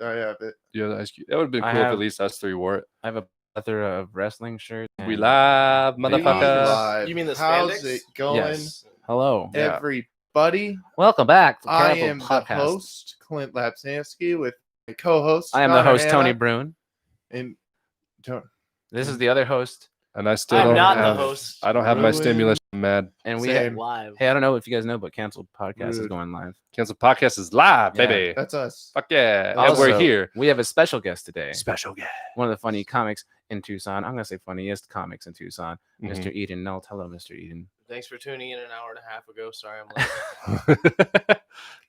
I have it. Yeah, the Ice Cube. That would have been cool if at least us three wore it. I have a plethora of wrestling shirts. We live, motherfucker. Live. You mean the How's spandex? it going, Yes. Hello. Yeah. everybody? Welcome back to I Cannibal am Podcast. the host, Clint Lapsansky, with my co-host. I am the Connor host, Tony Hanna, Brune. and This is the other host. And I still I'm don't not have, the host. I don't have my Ruin. stimulus. I'm mad. And we Same. Live. Hey, I don't know if you guys know, but Canceled Podcast is Rude. going live. Cancel Podcast is live, Yeah. baby. That's us. Fuck yeah. And Also, we're here. We have a special guest today. Special guest. One of the funny comics in Tucson. I'm going to say funniest comics in Tucson. Mhm. Mr. Eden Nault. Hello, Mr. Eden. Thanks for tuning in an hour and a half ago. Sorry I'm late.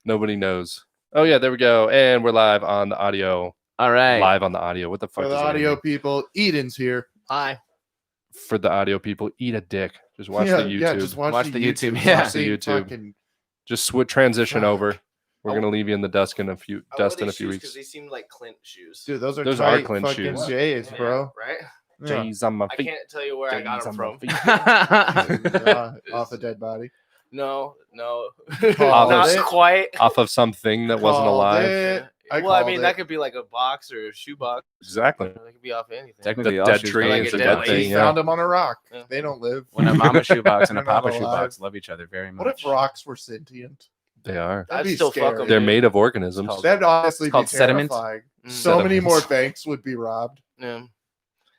Nobody knows. Oh, yeah, there we go. And we're live on the audio. All right. Live on the audio. What the fuck For the does that audio mean? people, Eden's here. Hi. For the audio people, eat a dick. Just watch yeah, the YouTube. Yeah, just watch the YouTube. Yeah. Watch the YouTube. Fucking- Just transition Fuck. over. We're gonna leave you in the dust in a few Because weeks. they seem like Clint shoes. Dude, those are Those are tight Clint fucking shoes. J's, Yeah, bro. right? Yeah. J's on my I feet. can't tell you where I got J's them on my from. feet. Off a dead body. No. Called Not it. quite. Off of something that wasn't Called alive. it. Well, I called mean, it. that could be like a box or a shoe box. Exactly. That could be off anything. Technically, The all dead shoes tree go like is a a dead dead lady. thing. He Yeah. found them on a rock. Yeah. They don't live. When a mama shoebox and a They're not papa alive. shoebox love each other very much. What if rocks were sentient? They are. I'd That'd be still fuck scary. them. They're made of organisms. That'd honestly It's called be sediment. terrifying. Mm. So many Sediments. more banks would be robbed. Yeah. That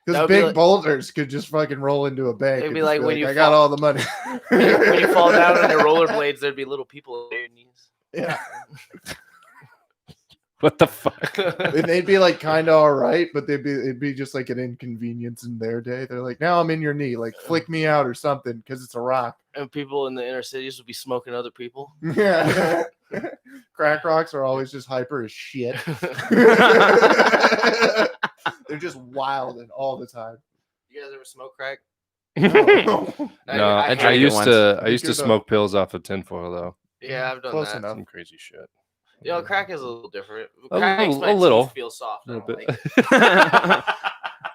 Because would be big like- boulders could just fucking roll into a bank. It'd and be just like when you I got fall- all the money. When you fall down on your rollerblades, there'd be little people on your knees. Yeah. What the fuck? And they'd be like kind of all right, but it'd be just like an inconvenience in their day. They're like, now I'm in your knee, like flick me out or something because it's a rock. And people in the inner cities would be smoking other people. Yeah. Crack rocks are always just hyper as shit. They're just wild and all the time. You guys ever smoke crack? No, I I drank it used once. to. I Me used too, to though. smoke pills off of tinfoil though. Yeah, I've done Close that. enough. Some crazy shit. You know, crack is a little different. A Crack makes little- my a little. teeth feel soft. A I little don't bit. like.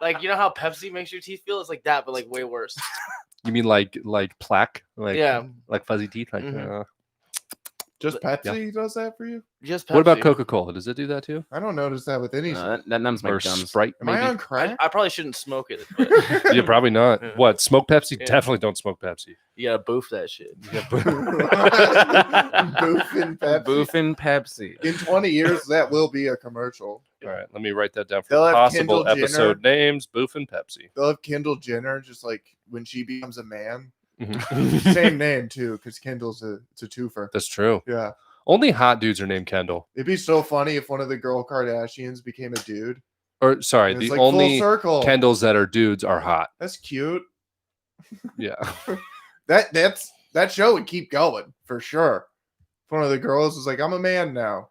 Like, you know how Pepsi makes your teeth feel? It's like that, but like way worse. You mean like plaque? Like Yeah. like fuzzy teeth? Like Mhm. Just Pepsi does that for you? Just Pepsi. What about Coca-Cola? Does it do that too? I don't notice that with any. that numbs my Or gums. Sprite? Am I Maybe? on crack? I probably shouldn't smoke it, but Yeah, probably not. Yeah. What? Smoke Pepsi? Yeah. Definitely don't smoke Pepsi. you gotta boof that shit. Boofing Pepsi. Boofing Pepsi. In 20 years, that will be a commercial. All right, let me write that down They'll for have possible Kendall episode names. Boof and Pepsi. They'll have Kendall Jenner just like when she becomes a man. Mhm. Same name too, because Kendall's it's a twofer. That's true. Yeah. Only hot dudes are named Kendall. It'd be so funny if one of the girl Kardashians became a dude. Or sorry, And it's the like only full circle. Kendalls that are dudes are hot. That's cute. Yeah. That show would keep going for sure. If one of the girls was like, I'm a man now.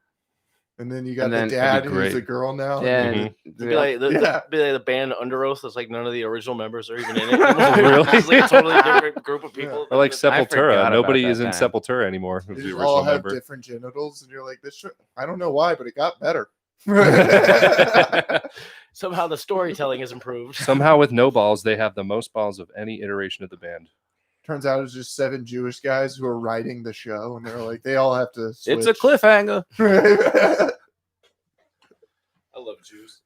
And then you got And then- the That'd dad be who's a great. girl now. Yeah. Mhm. and- It'd be like the, Yeah. be like the band Under Oath. It's like none of the original members are even in it. Really? It's like a totally different group of people. Or like forgot Sepultura. about Nobody that is in time. Sepultura anymore. Who's They the just original all have member? different genitals, and you're like, I don't know why, but it got better. Somehow the storytelling has improved. Somehow, with no balls, they have the most balls of any iteration of the band. Turns out it's just 7 Jewish guys who are writing the show, and they're like, they all have to. It's a switch. cliffhanger. I love Jews.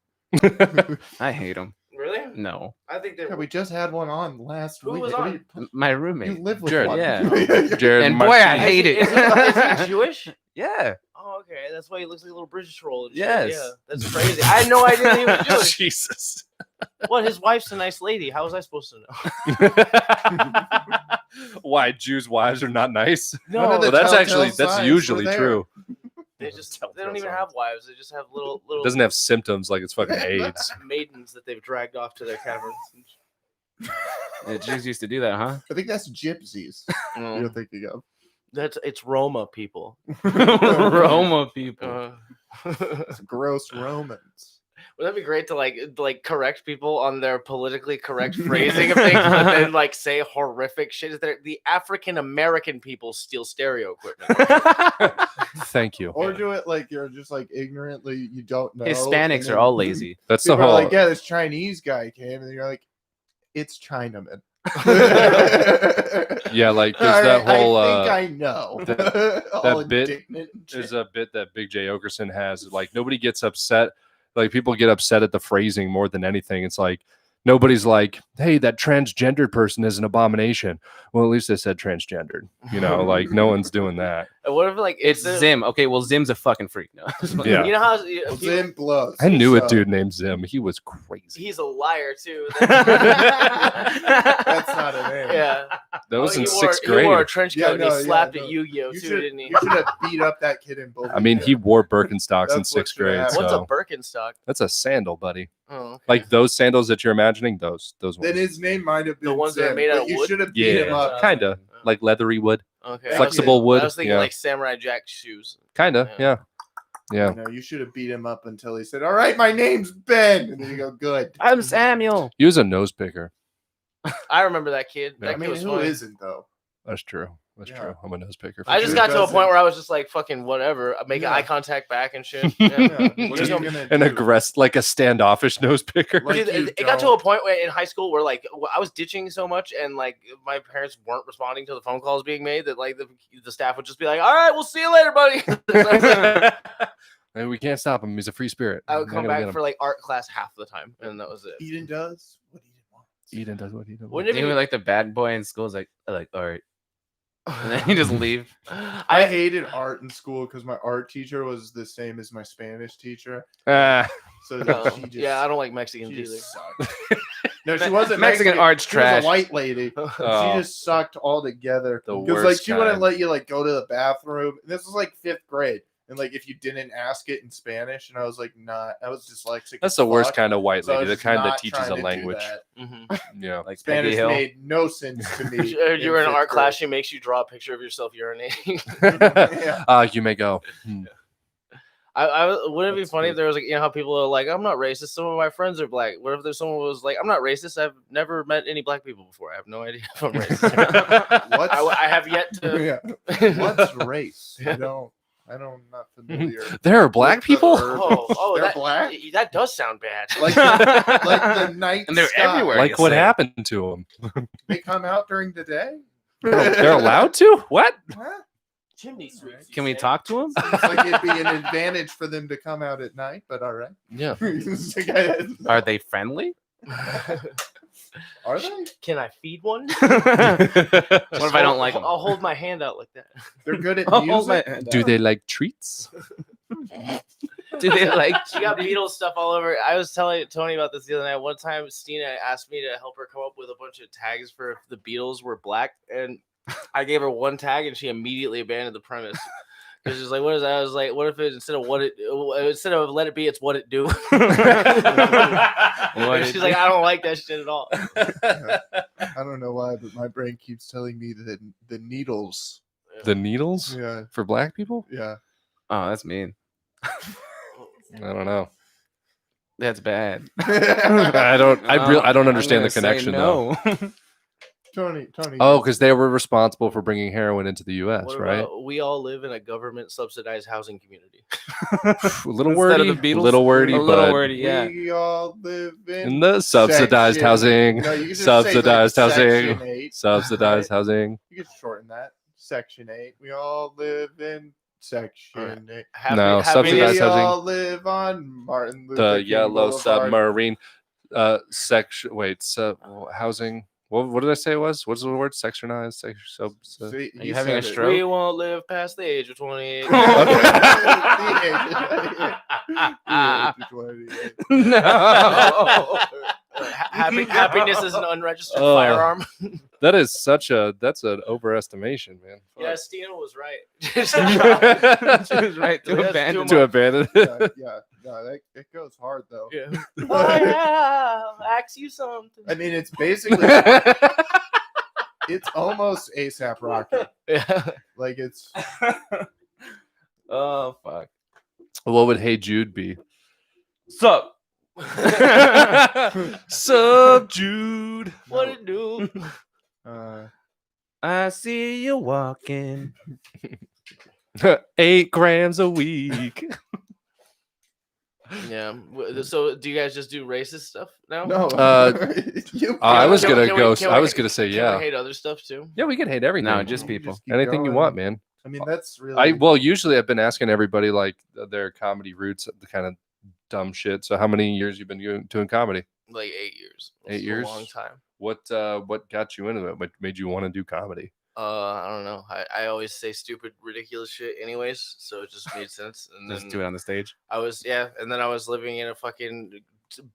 I hate them. Really? No. I think they Yeah, we just had one on last Who week. was What on? do you- My You roommate. live with Jared, one. yeah. Jared And boy, I Martinez. hate it. Is he Jewish? Yeah. Oh, okay. That's why he looks like a little British roll. And shit. Yes. Yeah, that's crazy. I had no idea he was Jewish. Jesus. What? His wife's a nice lady. How was I supposed to know? Why Jews' wives are not nice? One of Well, the that's telltale that's signs usually were there. true. They just Telltale they don't even signs. have wives. They just have little It doesn't have symptoms like it's fucking AIDS. maidens that they've dragged off to their caverns. The Jews used to do that, huh? I think that's gypsies. You're thinking of. It's Roma people. Roma people. It's gross Romans. Would that be great to like correct people on their politically correct phrasing of things, but then like say horrific shit? Is there the African American people steal stereo equipment? Thank you. Or do it like you're just like ignorantly, you don't know. Hispanics and are then all lazy. That's the People are whole. like, yeah, this Chinese guy came, and you're like, it's Chinaman. Yeah, like there's that whole. I think I know. All that bit indignant and shit. There's a bit that Big J Okerson has. Like nobody gets upset. Like people get upset at the phrasing more than anything. It's like nobody's like, "Hey, that transgendered person is an abomination." Well, at least they said transgendered. You know, like no one's doing that. What if like It's Zim. Okay, well, Zim's a fucking freak. No. Yeah. You know how Well, Zim blows. I knew a so- dude named Zim. He was crazy. he's a liar too. That's not a name. Yeah. That was in He sixth He wore a grade. trench Yeah, coat and no, he yeah, slapped no. at Yu-Gi-Oh You too, should, didn't he? you should have beat up that kid in both. I mean, he wore Birkenstocks in That's what sixth should grade. happen. What's a So Birkenstock? that's a sandal, buddy. Oh, okay. Like those sandals that you're imagining. Those ones. Then his name might have been The ones that are Zim, made out but of you wood? should have beat him Yeah, up. kind of like leathery wood, Okay. flexible wood. I was thinking Yeah, like Samurai Jack shoes. kind of. Yeah. Yeah. No, you should have beat him up until he said, "All right, my name's Ben," and then you go, "Good." I'm Samuel. He was a nose picker. I remember that kid. Yeah. That I kid mean, was who funny. isn't though? That's true. That's Yeah. true. I'm a nose picker. For I just sure. got to a doesn't. point where I was just like, fucking whatever, making Yeah. eye contact back and shit. Yeah. Yeah. What are Just you don't- gonna An do? aggressive, like a standoffish nose picker. Like Dude, you it got to don't. a point where in high school where like I was ditching so much and like my parents weren't responding to the phone calls being made that like the staff would just be like, "All right, we'll see you later, buddy." And we can't stop him. He's a free spirit. I would We're come not gonna back get for like art class half the time, and that was it. Eden does what Eden wants. him. Eden does what he does. Wouldn't it Even be like the bad boy in school is like, all right, and then you just leave. I hated art in school because my art teacher was the same as my Spanish teacher. Ah, So No, she just, yeah, I don't like Mexicans she either. just sucked. No, she wasn't Mexican art's She was trash. a white lady. Oh. She just sucked all together. The Because like worst she wouldn't kind. let you like go to the bathroom. This was like 5th grade. And like if you didn't ask it in Spanish, and I was like, not. I was dyslexic. that's as the worst fuck, kind of white so I lady. was The just kind that not teaches trying a to do language. that. Mhm. Yeah. Like Peggy Spanish Hill. made no sense to me. You're in fifth art class. grade. She makes you draw a picture of yourself urinating. Yeah. You may go. Wouldn't it be That's funny good. if there was like, you know how people are like, I'm not racist. Some of my friends are black. What if there's someone who was like, I'm not racist. I've never met any black people before. I have no idea if I'm racist. What's I have yet to. yeah. What's race? I don't. I'm not familiar. There are black with the people. herb. Oh, They're that, black? that does sound bad. Like the night And they're sky. everywhere. Like what say. happened to them? They come out during the day. They're allowed to? What? What? Chimney sweeps. Can we talk to him? It's like it'd be an advantage for them to come out at night, but all right. Yeah. Are they friendly? Are they? Can I feed one? What if I don't like them? I'll hold my hand out like that. They're good at I'll hold my music. hand Do out. they like treats? Do they like? She got Beatles stuff all over. I was telling Tony about this the other night. One time, Stina asked me to help her come up with a bunch of tags for if the Beatles were black, and I gave her one tag, and she immediately abandoned the premise. Because she's like, "What is that?" I was like, "What if it instead of let it be, it's what it do?" And she's like, "I don't like that shit at all." I don't know why, but my brain keeps telling me that the needles. The needles Yeah, for black people? yeah. Oh, that's mean. I don't know. That's bad. I don't I'm understand the gonna say connection though. no. Tony. Oh, because they were responsible for bringing heroin into the U.S., What right? about, we all live in a government subsidized housing community. A little Instead wordy, of the Beatles? little wordy, A little but wordy, yeah. We all live in the subsidized section- housing, No, you can just say, subsidized like, housing, Section 8. subsidized housing. You can shorten that. Section 8. We all live in Section 8. No, We subsidized housing. all live on Martin Luther The King yellow Boulevard. submarine, section. Wait, housing. What did I say it was? What's the word? Sectionized. See, Are you having a said it. stroke? We won't live past the age of 28. No. Happiness is an unregistered Oh. firearm. That's an overestimation, man. Yeah, Stina was right. She was right to That's abandon. too To abandon it. yeah, no, it goes hard though. Yeah. I have ask you something. I mean, it's basically it's almost ASAP Rocky. Yeah. Like it's Oh fuck. What would Hey Jude be? Sup? Sup, Jude? What it do? I see you walking. 8 grams a week. Yeah. So do you guys just do racist stuff now? No. I was Can we- gonna can we- go. can I we- was gonna say Can yeah. we hate other stuff too? Yeah, we can hate everything. No, just You people. just keep Anything you going. want, man. I mean, that's really. Usually I've been asking everybody like their comedy roots, the kind of dumb shit. So how many years you been doing comedy? Like 8 years. 8 It's years? A long time. What got you into it? What made you want to do comedy? I don't know. I always say stupid, ridiculous shit anyways, so it just made sense. And Just then do it on the stage. and then I was living in a fucking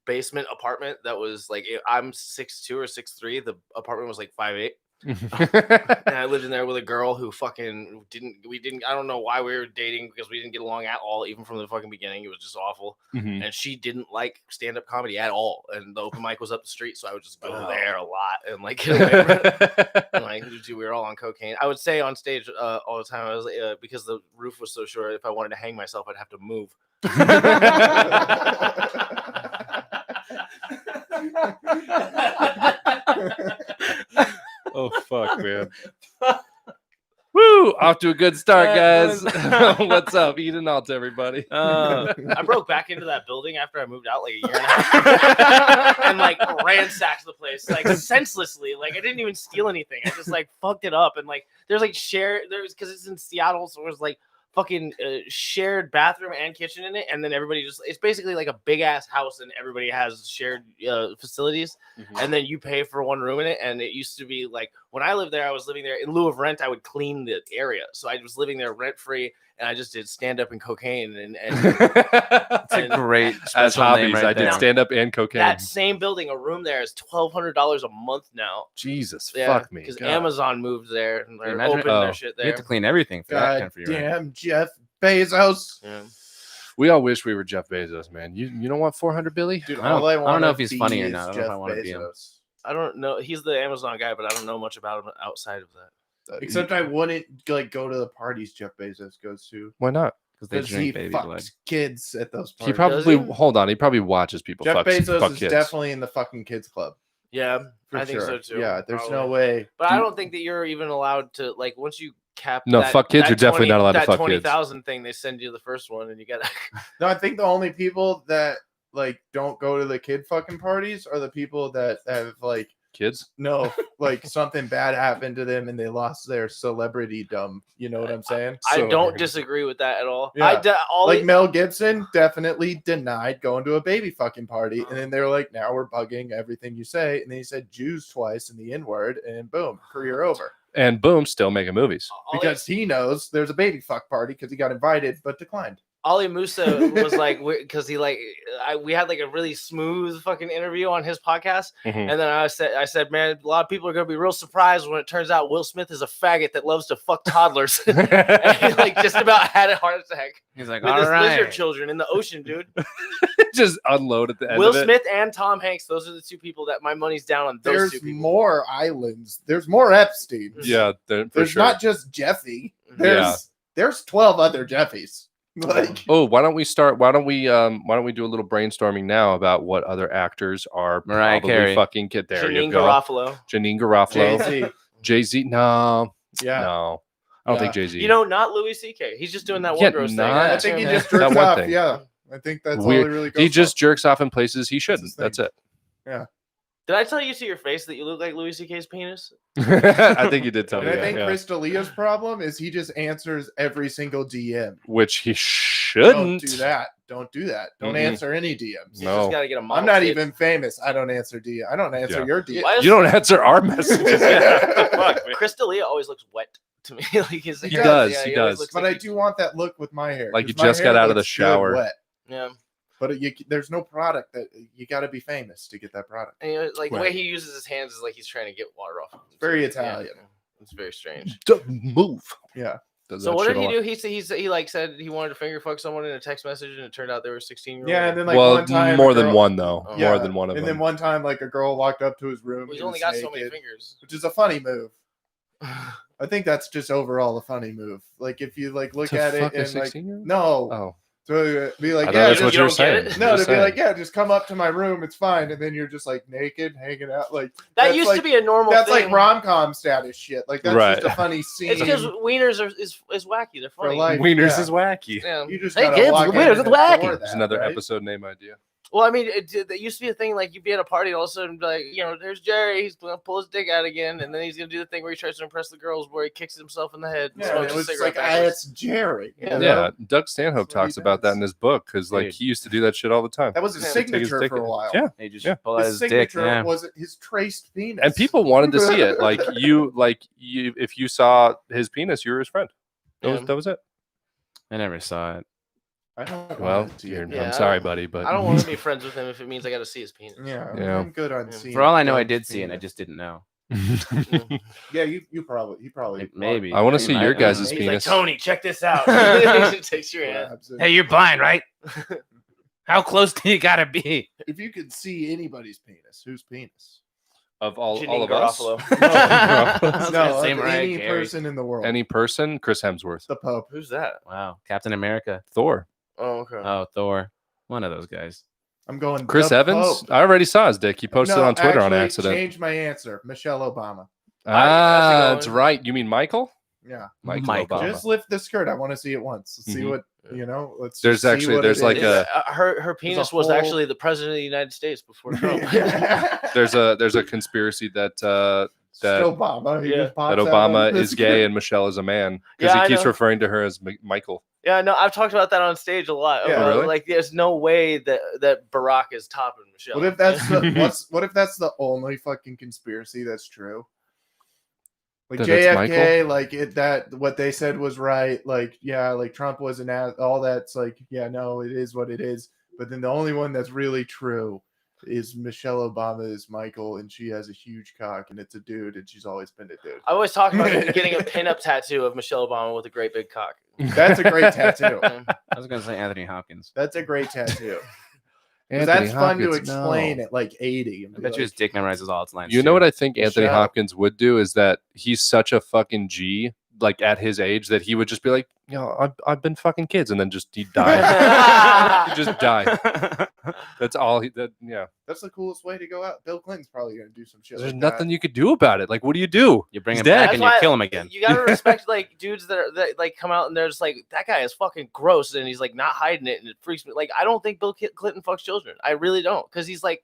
basement apartment that was like I'm 6'2" or 6'3". The apartment was like 5'8". And I lived in there with a girl who fucking didn't I don't know why we were dating because we didn't get along at all, even from the fucking beginning. It was just awful. Mhm. And she didn't like stand-up comedy at all. And the open mic was up the street, so I would just go there a lot and like get away from it. And, like we were all on cocaine. I would say on stage all the time. I was because the roof was so short, if I wanted to hang myself, I'd have to move. Oh fuck, man. Woo! Off to a good start, guys. What's up? Eden Nault, everybody. I broke back into that building after I moved out like a year and a half and like ransacked the place like senselessly. Like I didn't even steal anything. I just like fucked it up. And like there's like there's because it's in Seattle, so there's like fucking shared bathroom and kitchen in it, and then everybody it's basically like a big ass house and everybody has shared facilities, and then you pay for one room in it. And it used to be like when I lived there, I was living there in lieu of rent, I would clean the area, so I was living there rent free, and I just did stand up and cocaine and It's a great As special name hobbies, right I did there. stand up and cocaine. that same building, a room there is $1,200 a month now. Jesus, Yeah, fuck me. because God. Amazon moved there and they're imagine- opened their shit You there. have to clean everything for that kind God of free rent. damn, Jeff Bezos. Yeah. We all wish we were Jeff Bezos, man. You don't want 400 Billy? Dude, I don't- all I I don't want know to if he's be funny or is not. I don't know if Jeff I wanna be him. Bezos. I don't know. He's the Amazon guy, but I don't know much about him outside of that. Except I wouldn't like go to the parties Jeff Bezos goes to Why not? Because they because he drink baby fucks blood. kids at those He parties. probably he? hold on. He probably watches people Jeff fuck Bezos is kids. definitely in the fucking kids club. Yeah, For I think sure. so too. Yeah, there's no probably. way. But I don't think that you're even allowed to like once you cap. No, that, fuck kids, that you're definitely not allowed to that fuck kids. 20,000 thing. They send you the first one, and you gotta. No, I think the only people that like don't go to the kid fucking parties are the people that have like Kids? no like something bad happened to them and they lost their celebrity dumb. You know what I'm saying? I So- don't disagree with that at all. Yeah. Like Like Mel Gibson definitely denied going to a baby fucking party, and then they're like, "Now we're bugging everything you say," and then he said Jews twice and the N word, and boom, career over. And boom, still making movies. Because he knows there's a baby fuck party because he got invited but declined. Ali Musa was like, because he like, we had like a really smooth fucking interview on his podcast, Mhm. and then I said, man, a lot of people are gonna be real surprised when it turns out Will Smith is a faggot that loves to fuck toddlers, and he like just about had a heart attack He's like, with all his lizard right. children in the ocean, dude. Just unload at the end Will of it. Smith and Tom Hanks, those are the two people that my money's down on. Those There's two people. more islands. There's more Epstein. Yeah, for There's sure. not just Jeffy. Yeah. There's 12 other Jeffys. Like Oh, why don't we start? Why don't we do a little brainstorming now about what other actors are Mariah probably Carey. fucking kid? There you Janine go. Garofalo. Janine Garofalo. Jay-Z. Jay-Z. No. Yeah. No. I don't think Yeah. Jay-Z. You know, not Louis C.K. He's just doing that Yeah, one gross thing. not- I think he Yeah. just That jerks one off. thing. Yeah. I think that's all Weird. he really goes He just for. jerks off in places he his shouldn't. That's thing. it. Did I tell you to your face that you look like Louis C.K.'s penis? I think you did tell And me I that. think Yeah. Chris D'Elia's problem is he just answers every single DM. Which he Don't shouldn't. do that. Don't do that. Don't Mm-mm. answer any DMs. You No. just gotta get a model I'm not kit. even famous. I don't answer DM. I don't answer Yeah. your DM. Why is- You don't answer our messages. Fuck, Chris D'Elia always looks wet to me. Like He does. does, he always does. looks But like I he- do want that look with my hair. Like 'cause you my just hair got out of the looks good shower. wet. Yeah. But there's no product that you got to be famous to get that product. And, you know, like the way Right. he uses his hands is like he's trying to get water off. Of himself. Very Yeah, Italian. it's very strange. Move. Yeah. Does So that what shit did he a do? lot. He like said he wanted to finger fuck someone in a text message, and it turned out they were 16-year-old. Yeah, and then like Well, one time, more a than girl- one though. Oh. Yeah, More than one of and them. then one time, like a girl walked up to his room. He's he only was got so many naked, fingers. which is a funny move. I think that's just overall a funny move. Like if you like look To at it fuck a and like 16-year-old? no, Oh, So be like, I thought yeah, that's just, what you you were don't get saying. it? no, Just to be saying. like, yeah, just come up to my room, it's fine, and then you're just like naked, hanging out, like That that's used like, to be a normal that's thing. like rom-com status shit. Like that's Right. just a funny scene. It's because wieners is wacky. They're For funny. life. Wieners yeah. is wacky. Yeah. You just Hey, gotta kids, walk wieners in is and wacky. adore There's that, another right? episode name idea. Well, I mean, it used to be a thing like you'd be at a party and all of a sudden, like, there's Jerry. He's gonna pull his dick out again, and then he's gonna do the thing where he tries to impress the girls, where he kicks himself in the head. And Yeah, smokes it a was just cigarette like, backwards. it's Jerry. you Yeah. know? Yeah, Doug Stanhope That's what he talks about that does. in his book because like Dude. he used to do that shit all the time. That was his Yeah. Take his signature dick for a in. while. Yeah. He just Yeah. pull out His his dick. signature Yeah. was his traced penis. And people wanted to see it. Like you, if you saw his penis, you were his friend. Yeah. That was it. I never saw it. I don't Well, want to see it. Yeah, I'm I sorry, don't- buddy, but I don't want to be friends with him if it means I got to see his penis. Yeah, Yeah. I'm good on Yeah. seeing. For all I know, I Doug's did see it. And I penis. just didn't know. Yeah, he probably Maybe. I want to see I- your I- guys' He's like, penis. Tony, check this out. He takes your hand. grabs it. Hey, you're blind, right? How close do you gotta be? If you could see anybody's penis, whose penis? Of all Janine of us, Garofalo. I was No, gonna say of Mariah any Carey. person in the world. any person, Chris Hemsworth, The Pope. Who's that? Wow, Captain America. Thor, Oh, okay. Oh, Thor. One of those guys. I'm going. Chris the Evans. Pope. I already saw his dick. He posted No, it on Twitter on actually, accident. Change my answer. Michelle Obama. Ah, I that's should go in. right. You mean Michael? Yeah. Michael Michael. Obama. Just lift the skirt. I want to see it once. Let's see Mhm. what Let's. There's just see actually- what there's it like is. a- her penis was whole- actually the president of the United States before Trump. There's a conspiracy that that Still Obama. He Yeah. just pops that out Obama on the is gay and Michelle is a man because Yeah, I he keeps know. referring to her as Michael. Yeah, no, I've talked about that on stage a lot. Yeah. Oh, really? Like, there's no way that Barack is topping Michelle. What if that's the what if that's the only fucking conspiracy that's true? Like That it's JFK, like that what they said was right. Like, yeah, like Trump was an ass, all that's like, yeah, no, it is what it is. But then the only one that's really true is Michelle Obama is Michael, and she has a huge cock, and it's a dude, and she's always been a dude. I always talk about getting a pinup tattoo of Michelle Obama with a great big cock. That's a great tattoo. I was gonna say Anthony Hopkins. That's a great tattoo. 'Cause that's fun to explain at like 80. And I be bet you his like, dick memorizes all its lines. You know too. what I think Anthony Michelle. Hopkins would do is that he's such a fucking G, like at his age, that he would just be like, I've been fucking kids, and then just he'd die. He'd just die. That's all. Yeah. That's the coolest way to go out. Bill Clinton's probably gonna do some shit. There's like nothing that. you could do about it. Like, what do you do? You bring He's him dead. back and you That's why kill him again. You gotta respect like dudes that like come out and they're just like, that guy is fucking gross, and he's like not hiding it, and it freaks me. Like, I don't think Bill Clinton fucks children. I really don't, because he's like,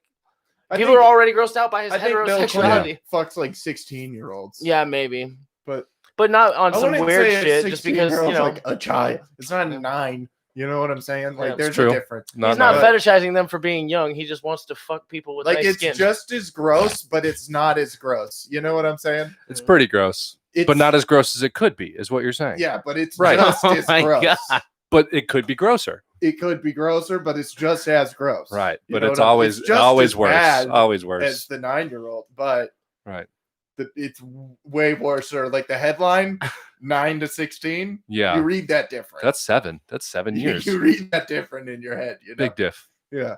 I people think- are already grossed out by his I think Bill heterosexuality. Clinton fucks like 16-year-olds. Yeah, maybe, but but not on I some wouldn't weird say a shit. Just because 16-year-old's like a child. It's not a 9. You know what I'm saying? Like, Yeah, there's true. a difference. he's not But- fetishizing them for being young. He just wants to fuck people with Like, nice it's skin. just as gross, but it's not as gross. You know what I'm saying? It's pretty gross, It's, but not as gross as it could be, is what you're saying. Yeah, but it's Right. just Oh as my gross. God. But it could be grosser. It could be grosser, but it's just as gross. Right. You But know it's what I mean? always It's just always as worse. bad Always as worse. the 9-year-old, but Right. it's way worse. Or like the headline, 9 to 16. Yeah. You read that different. That's 7. That's 7 years. You read that different in your head. You know? Big diff. Yeah.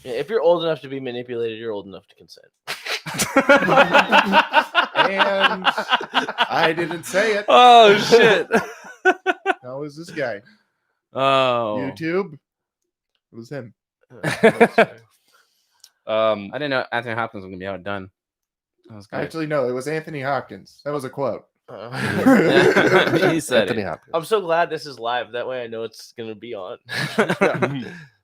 Yeah, if you're old enough to be manipulated, you're old enough to consent. And I didn't say it. Oh shit. How is this guy? Oh, YouTube. It was him. Um, I didn't know Anthony Hopkins was gonna be outdone. That was good. Actually, no, it was Anthony Hopkins. That was a quote. He said Anthony it. Hopkins. I'm so glad this is live. That way I know it's gonna be on.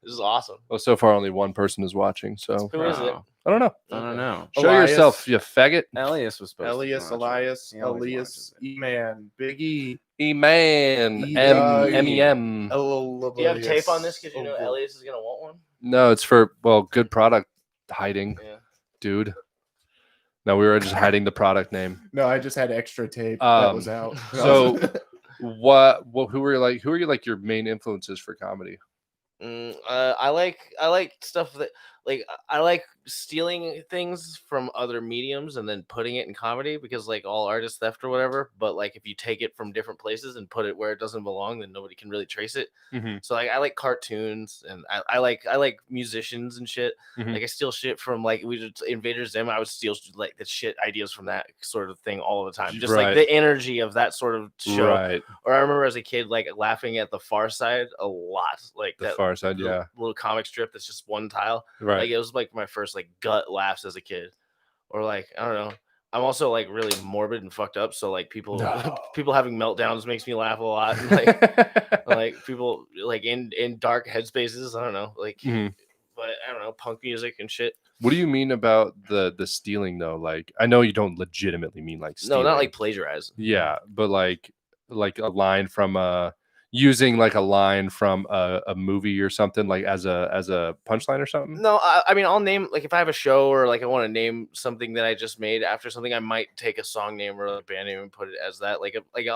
This is awesome. Well, so far only one person is watching, so Who is it? Wow. I don't know. I don't know. Show Elias. yourself, you faggot. Elias was supposed Elias, to watch it. Elias, He always Elias, watches it. E-Man, Big E. E-man. E-dog. M-E-M. Do you have tape on this because you know Oh, Elias is gonna want one? No, it's for, well, good product hiding, Yeah. dude. No, we were just hiding the product name. No, I just had extra tape that Um, was out. so- Who are you like your main influences for comedy? I like stuff that like I like stealing things from other mediums and then putting it in comedy because like all artist theft or whatever. But like if you take it from different places and put it where it doesn't belong, then nobody can really trace it. Mhm. So like I like cartoons and I like musicians and shit. Mhm. Like I steal shit from like we did Invader Zim. I would steal like the shit ideas from that sort of thing all the time. Just Right. like the energy of that sort of show. Right. Or I remember as a kid like laughing at the Far Side a lot. Like The that Far Side, yeah. little comic strip that's just one tile. Right. Like it was like my first like gut laughs as a kid. Or like I don't know. I'm also like really morbid and fucked up. So like people No. people having meltdowns makes me laugh a lot. And, like people like in dark headspaces. I don't know. Like Mhm. but I don't know, punk music and shit. What do you mean about the stealing though? Like I know you don't legitimately mean like stealing. No, not like plagiarize. Yeah, but like a line from using like a line from a movie or something like as a punchline or something. No, I mean I'll name like if I have a show or like I want to name something that I just made after something, I might take a song name or a band name and put it as that.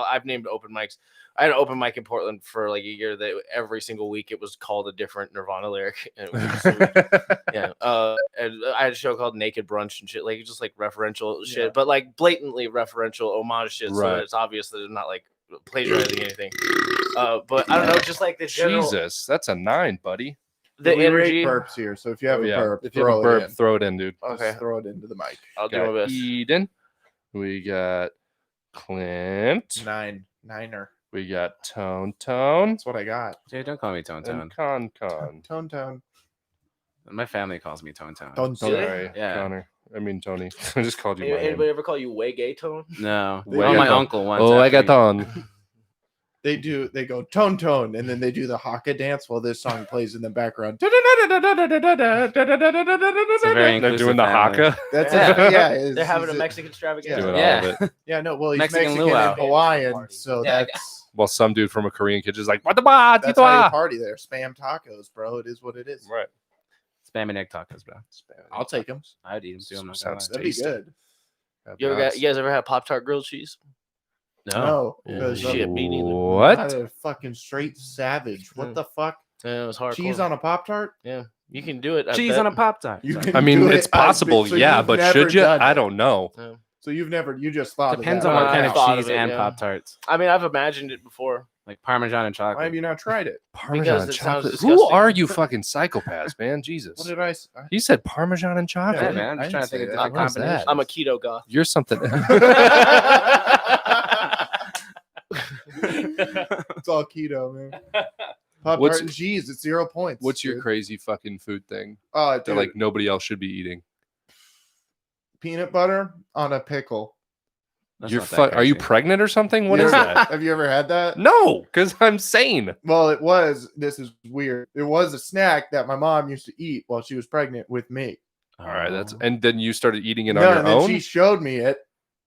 I've named open mics. I had an open mic in Portland for like a year that every single week it was called a different Nirvana lyric. And it was yeah. And I had a show called Naked Brunch and shit, like just like referential shit, Yeah. but like blatantly referential homage shit. So Right. it's obvious that it's not like plagiarizing anything. But I don't know, just like the general, Jesus, that's a 9, buddy. the We rate energy. burps here, so if you have a Yeah, burp, if you have a throw burp, it in. throw it in, dude. Just Okay, throw it into the mic. I'll do Got my best. Eden. We got Clint. Niner. We got Tone. That's what I got. Dude, don't call me Tone Tone. And Con. Tone. My family calls me Tone Tone. Tone. Sorry, Yeah. Connor. I mean Tony. I just called you my name. Anybody ever call you way gay tone? No. They Well, got my Tone. uncle once. Oh, I after got he- Tone. They go tone, and then they do the haka dance while this song plays in the background. It's a very They're doing inclusive the family. haka. That's Yeah. yeah. it's- They're having a it's- Mexican extravaganza. Doing Yeah. all of it. Yeah, no. Well, he's Mexican Mexican luau. and Hawaiian, so Yeah. that's While some dude from a Korean kid is like, what the ba? that's how you party there. Spam tacos, bro. It is what it is. Right. Spam and egg tacos, bro. I'll take them. I'd eat them too. I'm not gonna Sounds lie. That'd be tasty. good. You guys ever had Pop-Tart grilled cheese? No, Yeah. because Shit, me neither. What? I'm a fucking straight savage. What Mm. the fuck? Yeah, it was hardcore. Cheese on a Pop Tart? You can do it. I Cheese bet. on a Pop Tart. You I mean, do it's it. I've possible, been- so yeah, you've but never should you? done I it. don't know. Yeah. So you just thought Depends of on that. what kind of thought of cheese it, and yeah. Pop Tarts. I mean, I've imagined it before. Like Parmesan and Why have chocolate. you not tried it? Parmesan it sounds chocolate. Who disgusting. are you fucking psychopaths, man? Jesus. What did I say? He said Parmesan and Yeah, chocolate. man. I'm I just trying to didn't think of say different that. What is that? combinations. I'm a keto goth. You're something. It's all keto, man. Pop What's- Tart and cheese. It's 0 points. What's your dude. crazy fucking food thing Oh, that dude, like nobody else should be eating? peanut butter on a pickle. That's You're not that are you crazy. pregnant or something? What You is ever- that? Have you ever had that? No, because I'm sane. Well, it was. This is weird. It was a snack that my mom used to eat while she was pregnant with me. All right, that's Oh. and then you started eating it No, on your and then own. she showed me it.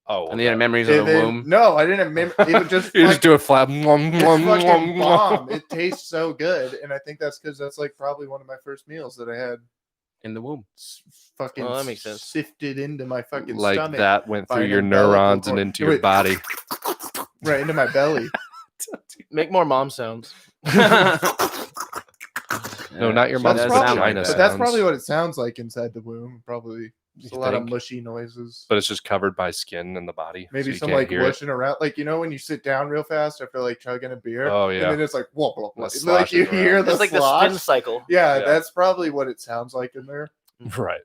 Oh, And they had memories of And the then- womb. No, I didn't. It was just. you just fucking- do it flat. Mwah, It's mwah, mwah, fucking mwah. bomb. It tastes so good, and I think that's because that's like probably one of my first meals that I had. In the womb. Fucking Oh, that makes sense. sifted into my fucking Like stomach, that went by through an your umbilical neurons and cord. into your Wait. body. right into my belly. Make more mom sounds. No, not your She mom's does probably- sound like vagina that. But that's sounds. probably what it sounds like inside the womb. Probably just a You lot of think? mushy noises. But it's just covered by skin in the body. Maybe so you some can't like hear it. whooshing around, like when you sit down real fast after like chugging a beer. Oh, yeah. and then it's like whoa, whoa, whoa. The Like you sloshes hear around. the It's like the slosh. spin cycle. Yeah, Yeah. that's probably what it sounds like in there. Right.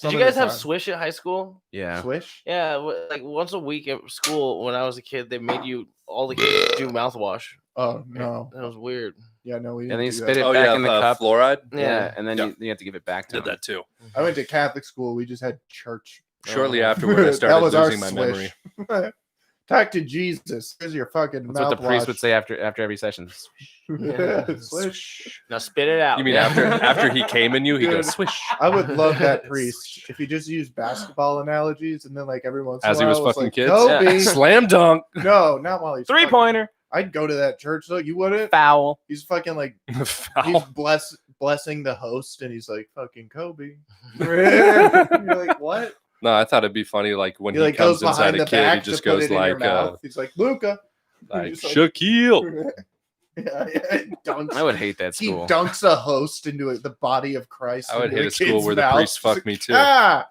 Did Some you of guys the have time. Swish at high school? Yeah. Swish? Yeah, like once a week at school when I was a kid, they made you all the kids do mouthwash. Oh no. That was weird. Yeah, no, we And didn't then you do spit that. it back in the cup. fluoride. Yeah. And then Yeah. you have to give it back to Did them. that too. I went to Catholic school. We just had church. Shortly Oh. afterward, I That started was our losing my memory. Swish. Talk to Jesus. Here's your fucking That's what the priest would mouthwash. say after every session. Yeah. Swish. Now spit it out. You mean man. after he came in you, he goes Dude. swish. I would love that priest if he just used basketball analogies and then like every once in As a he while was fucking like, kids? Kobe. Slam dunk. No, not while he's fucking- 3-pointer. I'd go to that church though. You wouldn't? Foul. He's fucking like he's Foul. blessing the host and he's like fucking Kobe. You're like, what? No, I thought it'd be funny, like when He he like goes comes inside behind a the kid, he back just to put goes it in your like, mouth. He's like Luca. like He's like- Shaquille. Dunks. I would hate that He school. dunks a host into the body of Christ. I would into hate a school kid's where the mouth. priests Just fuck like, me too. Ah,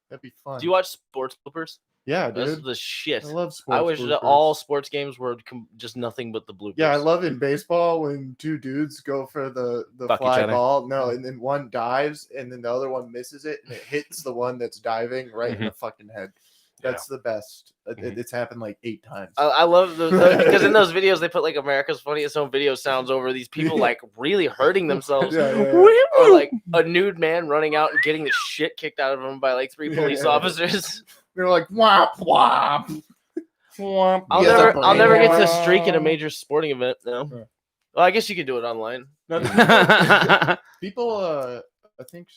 that'd be fun. Do you watch sports bloopers? Yeah, That's dude. the shit. I love sports. I wish that bloopers. all sports games were just nothing but the bloopers. Yeah, I love in baseball when two dudes go for the Fuck each fly other. ball. No, and then one dives and then the other one misses it and it hits the one that's diving right in the fucking head. That's the best. It's happened like 8 times. I love because in those videos they put like America's Funniest Home Video sounds over these people like really hurting themselves, or like a nude man running out and getting the shit kicked out of him by like 3 police officers. They're like whop whop. Whomp. I'll never get to streak in a major sporting event. No. Yeah. Well, I guess you can do it online. People, I think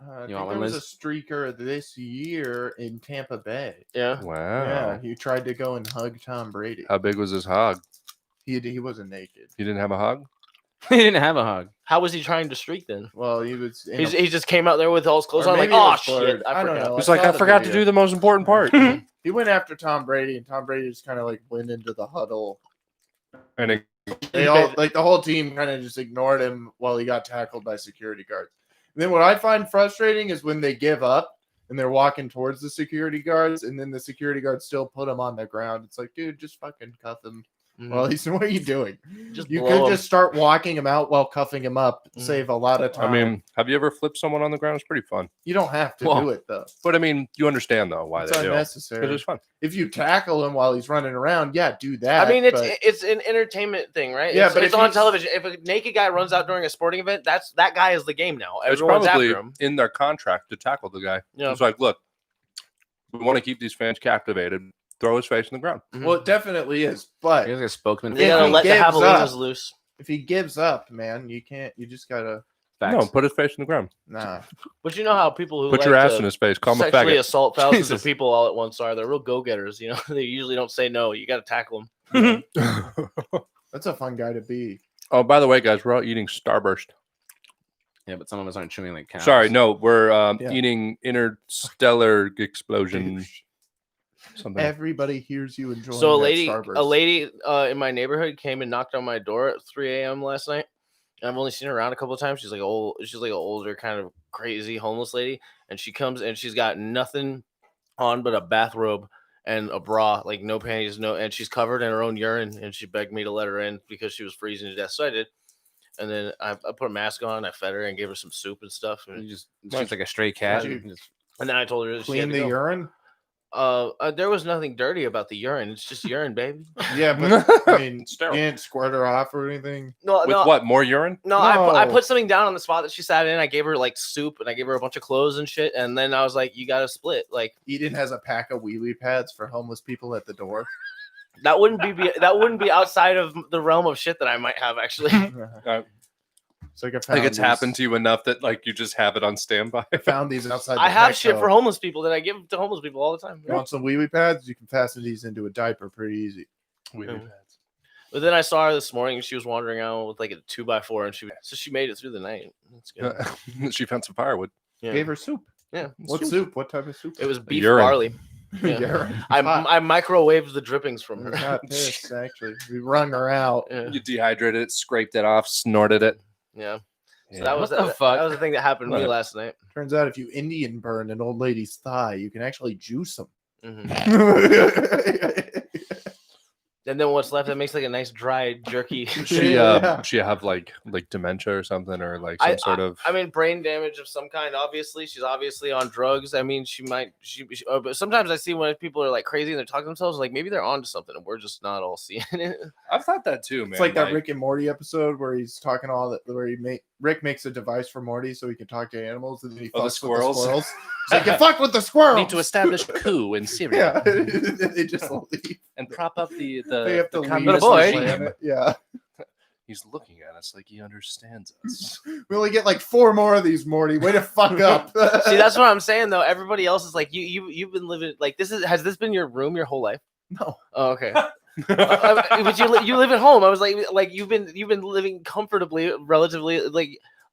You want there one, was a Liz? streaker this year in Tampa Bay. Yeah. Wow. Yeah, he tried to go and hug Tom Brady. How big was his hog? He wasn't naked. He didn't have a hog? He didn't have a hug. How was he trying to streak then? Well, he was. In He just came out there with all his clothes or on, like, maybe it oh was shit, blurred. I don't forgot. know. He's like, I forgot to do the most important part. He went after Tom Brady, and Tom Brady just kind of like went into the huddle. And it, They all like the whole team kind of just ignored him while he got tackled by security guards. And then what I find frustrating is when they give up and they're walking towards the security guards, and then the security guards still put him on the ground. It's like, dude, just fucking cuff him. Well, he's what are you doing? Just You blow could him. just start walking him out while cuffing him up. Save a lot of I time. mean, have you ever flipped someone on the ground? It's pretty fun. you don't have to Well, do it though. But I mean, you understand though why It's they do it. unnecessary. Because it's fun. If you tackle him while he's running around, yeah, do that. I mean, but- it's an entertainment thing, right? Yeah, it's, but it's if on he's- television. If a naked guy runs out during a sporting event, that guy is the game now. It's Everyone's probably after him. in their contract to tackle the guy. Yeah. It's like, look, we want to keep these fans captivated. Throw his face in the ground. well, it definitely is. But Here's a spokesman. They If gotta he let the gives javelinas up- loose. if he gives up, man, you can't. You just gotta Facts. No, put his face in the ground. nah. But you know how people who Put like your ass to in his face. Call him a sexually faggot. assault thousands Jesus. of people all at once are. They're real go-getters. You know, they usually don't say no. You got to tackle them. That's a fun guy to be. Oh, by the way, guys, we're all eating Starburst. Yeah, but some of us aren't chewing like cows. Sorry, no, we're Yeah. eating Interstellar Explosion. Something. Everybody hears you enjoying. So a that lady, Starburst. in my neighborhood came and knocked on my door at 3 a.m. last night. And I've only seen her around a couple of times. She's like an older kind of crazy homeless lady, and she comes and she's got nothing on but a bathrobe and a bra, like no panties, and she's covered in her own urine. And she begged me to let her in because she was freezing to death. So I did. And then I put a mask on. I fed her and gave her some soup and stuff. You And, just she's like a stray cat. Did and just- then I told her that she had Clean to the go. urine. There was nothing dirty about the urine. It's just urine, baby. Yeah, but I mean, you Sterile. didn't squirt her off or anything. No, With no, what? More urine? No, I No. put something down on the spot that she sat in. I gave her like soup and I gave her a bunch of clothes and shit. And then I was like, "You got to split." Like Eden has a pack of wee pads for homeless people at the door. that wouldn't be outside of the realm of shit that I might have actually. It's like I found Like it's these- happened to you enough that like you just have it on standby. I found these outside. I the have Petco. shit for homeless people that I give to homeless people all the time. You want some wee pads? You can fasten these into a diaper pretty easy. But then I saw her this morning and she was wandering out with like a 2x4 and she made it through the night. That's good. She found some firewood. Yeah. Gave her soup. Yeah. What soup? What type of soup? It was beef Urine. barley. Yeah. Urine. I Hot. microwaved the drippings from her. Not pissed, actually. We wrung her out. Yeah. You dehydrated it, scraped it off, snorted it. Yeah. So Yeah. that was What the that, fuck? That was the thing that happened to me Right. last night. Turns out if you Indian burn an old lady's thigh, you can actually juice them. Mhm. And then what's left that makes like a nice dry jerky. She Yeah. she have like dementia or something or like I- some sort of I mean, brain damage of some kind. Obviously, she's obviously on drugs. I mean, she might. But sometimes I see when people are like crazy and they're talking to themselves, like maybe they're onto something, and we're just not all seeing it. I've thought that too, man. It's like that Rick and Morty episode where he's talking all that, where Rick makes a device for Morty so he can talk to animals, and then he Oh, the fucks with squirrels? the squirrels. He's like, you fuck with the squirrels. need to establish coup in Syria Yeah, they just leave. and prop up the They have to leave communist the boy. planet. Yeah, He's looking at us like he understands us. we only get like 4 more of these, Morty. Way to fuck up. See, that's what I'm saying though. Everybody else is like, you've been living like this. Has this been your room your whole life? no. Oh, okay. But you live at home. I was like you've been living comfortably, relatively like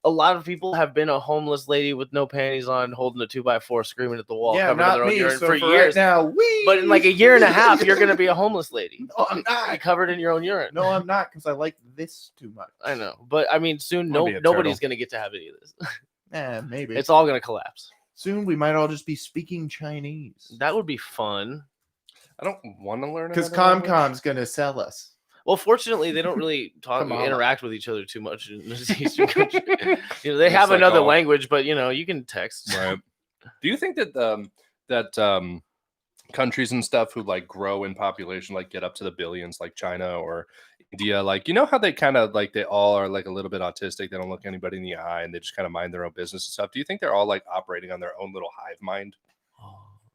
a lot of people have been a homeless lady with no panties on, holding a 2x4, screaming at the wall, Yeah, covered in not their own me. urine So for for years. right now, But in like a year and a half, you're gonna be a homeless lady. No, I'm not. Covered in your own urine. No, I'm not, because I like this too much. I know, but I mean, soon Wanna be a nobody's turtle. gonna get to have any of this. Maybe. It's all gonna collapse. Soon we might all just be speaking Chinese. That would be fun. I don't want to learn Because another language. ComCom's going to sell us. Well, forfortunately, they don't really Kamala. interact with each other too much in this Eastern country. You know, they It's have like another all- language, but you know, you can text. Right. Do you think that countries and stuff who like grow in population, like get up to the billions, like China or India, like, you know how they kind of like, they all are like a little bit autistic, they don't look anybody in the eye, and they just kind of mind their own business and stuff? Do you think they're all like operating on their own little hive mind?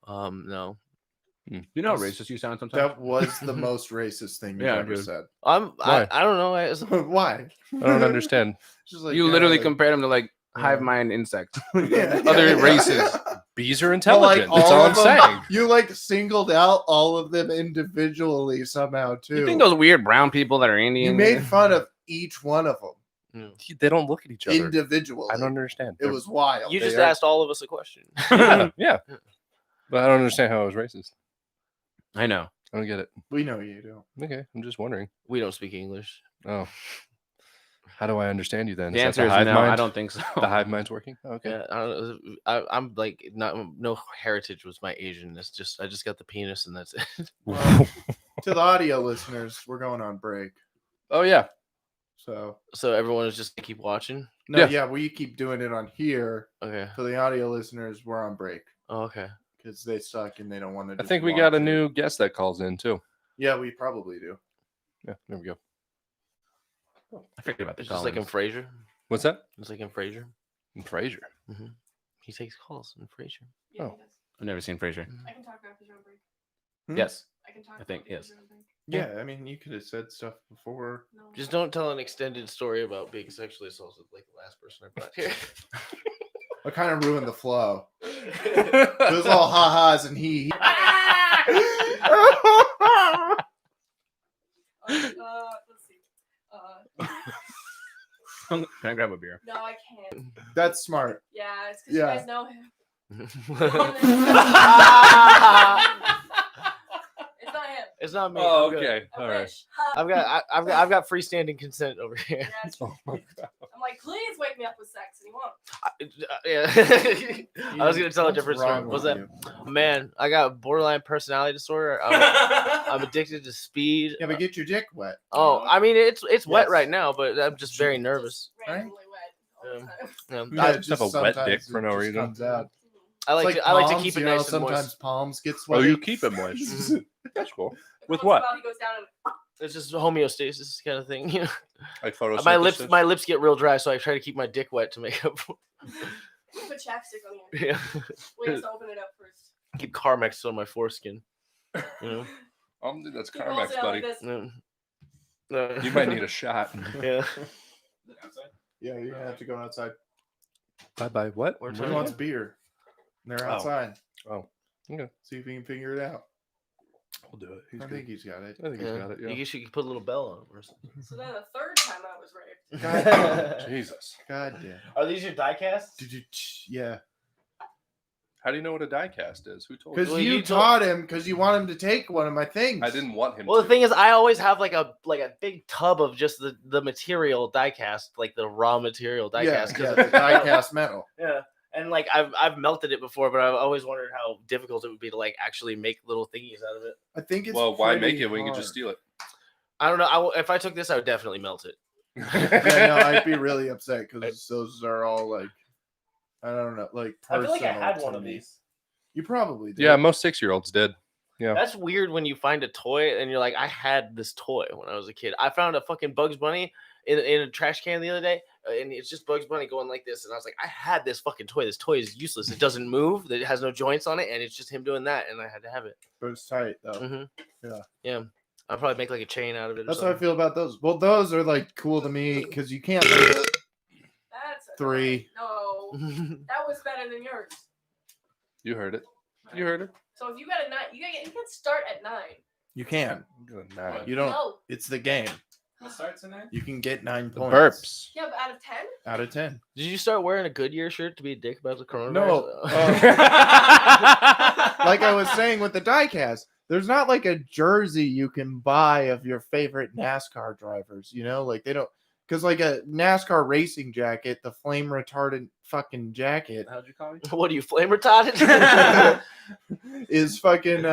No. You know how racist you sound sometimes. That was the most racist thing you've Yeah, ever dude. said. I Why? don't know. Why? I don't understand. Just like, You literally compared them to like yeah. hive mind insects. Yeah. Other races. Bees are Well, intelligent. like, That's all I'm of them, saying. You like singled out all of them individually somehow too. You think those weird brown people that are You Indian? made fun of each one of them They don't look at each other. individually. I don't understand. It was wild. You They just are- asked all of us a question. yeah. But I don't understand how it was racist. I know. I don't get it. We know you do. Okay, I'm just wondering. We don't speak English. Oh, how do I understand you then? The that answer is hive no. mind? I don't think so. The hive mind's working. Okay. Yeah, I don't know. I'm like no heritage was my Asian. It's just I just got the penis and that's it. Well, to the audio listeners, we're going on break. Oh yeah. So So everyone is just keep watching. no, Yeah. we keep doing it on here. Okay. For the audio listeners, we're on break Oh, okay. because they suck and they don't want to. I think we got a new guest that calls in too. Yeah, we probably do. Yeah, there we go. I forget about the It's just like in colonies. Frasier. What's that? It's like in Frasier. Frasier. He takes calls in Frasier. Yeah, Oh. he does. I've never seen Frasier. I can talk about this on break. Hmm? Yes. I can talk. I think, about this yes. on break. Yeah, I mean, you could have said stuff before. No. Just don't tell an extended story about being sexually assaulted like the last person I brought here. I kind of ruined the flow. It was all ha-has and he. Let's see. Can I grab a beer? No, I can't. That's smart. Yeah, it's because Yeah. you guys know him. It's not him. It's not me. Oh, I'm good. okay. I All right. wish. I've got freestanding consent over here. Yeah, it's Oh my god. I'm like, please wake me up with sex, and he won't. Yeah. I was gonna tell a What's different story. wrong What's with that? you? Man, I got borderline personality disorder. I'm addicted to speed. Yeah, but get your dick wet. Oh, I mean it's wet Yes. right now, but I'm just very nervous. Just randomly wet all the time. Yeah. I just have a wet sometimes dick for it no just reason. Comes out. I like It's to I like to palms, keep it you know, nice and sometimes moist. palms get Oh, sweaty. you keep it moist. Mhm. That's cool. Every With once in a what? while he goes down and It's just homeostasis kind of thing. You know? Like photosynthesis? My lips get real dry, so I try to keep my dick wet to make up for put chapstick on the end. yeah. We have to open it up first. Keep Carmex on my foreskin. You know? That's He rolls Carmex, it out buddy. like this. No. You might need a shot. Yeah. Yeah, you have to go outside. Bye bye. What? We're He trying wants beer. And they're Oh. outside. Oh. Okay. See if we can figure it out. We'll do it. He's I good. think he's got it. I think he's got it. You Yeah. guess you could put a little bell on it or something. So then the third time I was raped. God, Jesus. God damn. Are these your die casts? Yeah. How do you know what a die cast is? Who told you? Because Well, you you told- taught him because you want him to take one of my things. I didn't want him Well, to. the thing is, I always have like a big tub of just the material die cast, like the raw material die Yeah, cast. yeah, the die cast metal. Yeah. And like I've melted it before, but I've always wondered how difficult it would be to like actually make little thingies out of it. I think it's Well, why make pretty it when you can hard. just steal it? I don't know. If I took this, I would definitely melt it. Yeah, no, I'd be really upset because those are all like, I don't know, like personal. to me. You probably did. Yeah, most 6-year-olds did. Yeah. That's weird when you find a toy and you're like, I had this toy when I was a kid. I found a fucking Bugs Bunny in a trash can the other day, and it's just Bugs Bunny going like this, and I was like, I had this fucking toy. This toy is useless. It doesn't move. It has no joints on it, and it's just him doing that, and I had to have it. But it's tight though. Mm-hmm. Yeah. Yeah. I'll probably make like a chain out of it. That's or how I something. feel about those. Well, those are like cool to me because you can't make That's Three. No, that was better than yours. You heard it. You heard it. So if you got a 9, you can start at 9. You can. Good night. You don't. No. It's the game. What starts in there? You can get 9 The points. burps. Yeah, but out of 10? Out of 10. Did you start wearing a Goodyear shirt to be a dick about the coronavirus? No. Like I was saying with the diecast, there's not like a jersey you can buy of your favorite NASCAR drivers, you know? Like they don't, because like a NASCAR racing jacket, the flame retardant fucking jacket How'd you call me? What are you, flame retarded? is fucking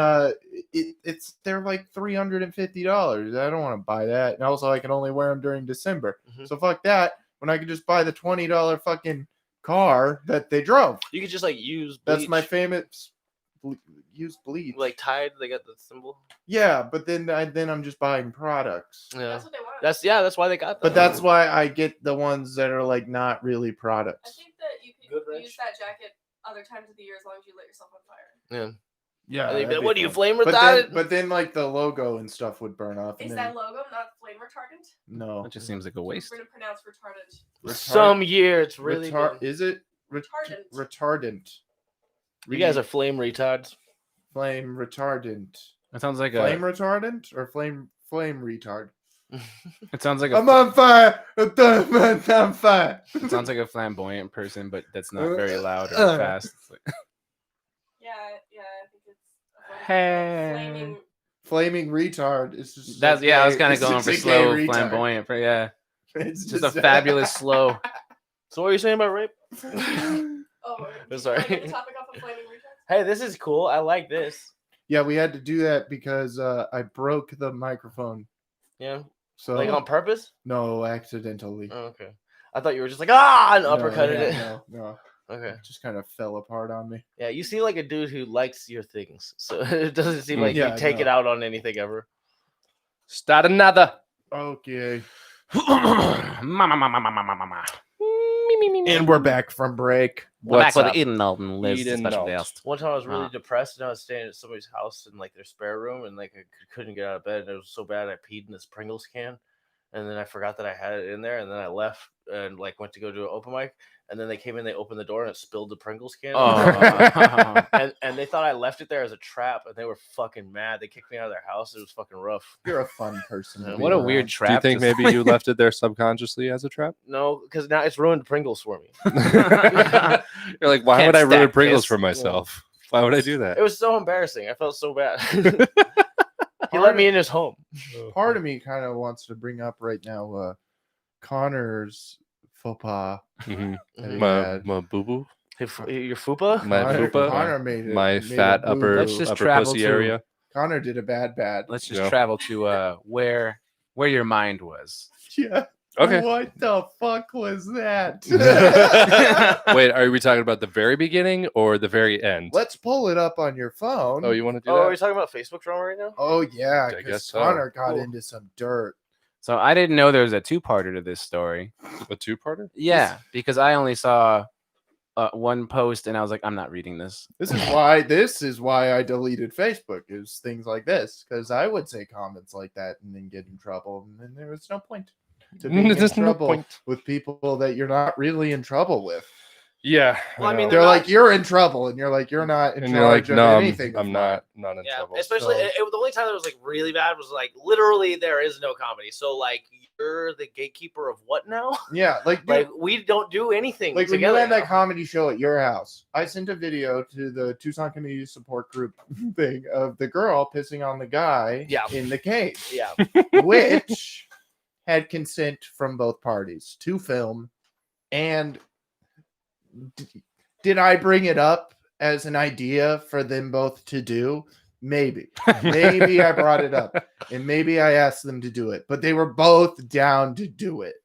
it's they're like $350. I don't want to buy that. And also I can only wear them during December. Mhm. So fuck that. When I could just buy the $20 fucking car that they drove. You could just like use bleach. That's my famous use bleach. Like Tide, they got the symbol. Yeah, but then I'm just buying products. Yeah. That's what they want. That's why they got that. But that's why I get the ones that are like not really I products. think that you Good could wrench. use that jacket other times of the year as long as you let yourself on fire. Yeah. Yeah. And they'd be that'd like, be what are you, fun. flame But retarded? then like the logo and stuff would burn off. And Is then, that logo not flame retardant? no. That just seems like a waste. We're gonna pronounce retardant. Some year it's really good. Is it Retardant. retardant? You guys are flame retards. flame retardant. It sounds like Flame retardant or flame retard? It sounds like I'm on fire. I'm on fire. It sounds like a flamboyant person, but that's not very loud or fast. It's like, Yeah, I think it's a Hey. flaming. Flaming retard. It's just. that's I was kind of it's going just for a gay slow, retard. flamboyant. But yeah, It's just a fabulous slow. So what are you saying about rape? Oh, Sorry. Like, get the topic off of flaming retards? Hey, this is cool. I like this. Yeah, we had to do that because I broke the microphone. Yeah. So Like on purpose? no, accidentally. Oh, okay. I thought you were just like, and No, uppercutted yeah, it. No, Okay. it just kind of fell apart on me. Yeah, you seem like a dude who likes your things. So it doesn't seem like Yeah, you take no. it out on anything ever. Start another. Okay, Mama. and we're back from break. What's up? Eden Nault and Liz Eden special Nault. guest. One time I was really Huh. depressed and I was staying at somebody's house in like their spare room and like I couldn't get out of bed and it was so bad I peed in this Pringles can and then I forgot that I had it in there and then I left and like went to go do an open mic and then they came in, they opened the door and it spilled the Pringles can. Oh. and they thought I left it there as a trap and they were fucking mad. They kicked me out of their house. It was fucking rough. You're a fun person. to be What a around. weird Do trap. you think to- maybe you left it there subconsciously as a trap? No, because now it's ruined Pringles for me. You're like, why Can't would I ruin stack Pringles this. for myself? Why would I do that? It was so embarrassing. I felt so bad. He let me in his home. Part of me kind of wants to bring up right now Connor's faux pas. Mhm. that he My had. boo boo, Your fupa? my Connor, fupa, Connor made it. my made a fat boo-boo. upper Let's just upper travel pussy to- area. Connor did a bad. Let's just Yeah. travel to where your mind was. Yeah. Okay. What the fuck was that? Wait, are we talking about the very beginning or the very end? Let's pull it up on your phone. Oh, you want to do Oh, are we that? talking about Facebook drama right now? Oh yeah, I guess because so. Connor got Cool. into some dirt. So I didn't know there was a two-parter to this story. A two-parter? Yeah, because I only saw one post and I was like, I'm not reading this. This is why I deleted Facebook. Is things like this because I would say comments like that and then get in trouble, and then there was no point to being in There's no trouble point. with people that you're not really in trouble with. Yeah. Well, I mean, know. They're not- like, you're in trouble, and you're like, you're not in and you're like, charge no, of anything. I'm of not in Yeah, trouble. especially So- the only time that was like really bad was like literally there is no comedy. So like you're the gatekeeper of what now? mine. Yeah, like, dude, Like we don't do anything like when you together. had that now. comedy show at your house, I sent a video to the Tucson Community Support Group thing of the girl pissing on the guy Yeah. in the cave, Yeah. which had consent from both parties to film. And did I bring it up as an idea for them both to do? Maybe. Maybe I brought it up and maybe I asked them to do it, but they were both down to do it.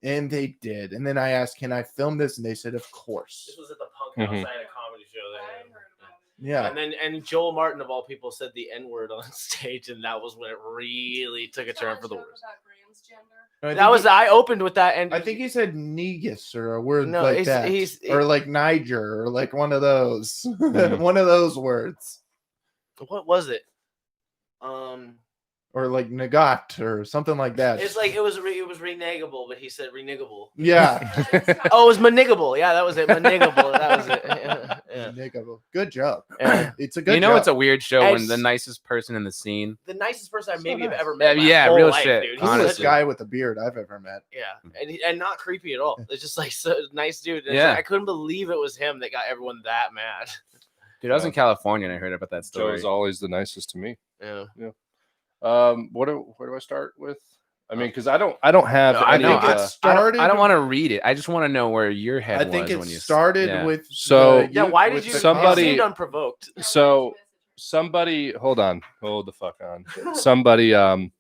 And they did. And then I asked, can I film this? And they said, of course. This was at the Punk House. Mhm. I had a comedy show I there. hadn't heard about it. Yeah. And Joel Martin of all people said the N word on stage, and that was when it really took a Is that turn for the joke worse. about Graham's gender? I think That was he- I opened with that, and I think he said negus or a word No, like he's- that. he's- or like Niger or like one of those. Mhm. One of those words. what was it? Or like Nagat or something like that. It's like it was renegable, but he said renegable. Yeah. Oh, it was manigable. Yeah, that was it. Manigable. That was it. Yeah. Nick, good job. Yeah. It's a good. It's job. a weird show when the It's- nicest person in the scene. The nicest person I So maybe have nice. ever met. in my Yeah, whole real life, shit, dude. He's coolest honestly. such a- guy with a beard I've ever met. Yeah, and not creepy at all. It's just like so nice dude. And it's Yeah. like, I couldn't believe it was him that got everyone that mad. Dude, I was in California and I heard about that story. Joe's always the nicest to me. Yeah. Where do I start with? I mean, because I don't have. No, I any know. of think the- it started. I don't want to read it. I just want to know where your head I was think it when you started yeah. with. So- the Yeah, youth- why with did you? the Somebody- It comment. seemed unprovoked. So somebody, hold the fuck on. Somebody, Dun,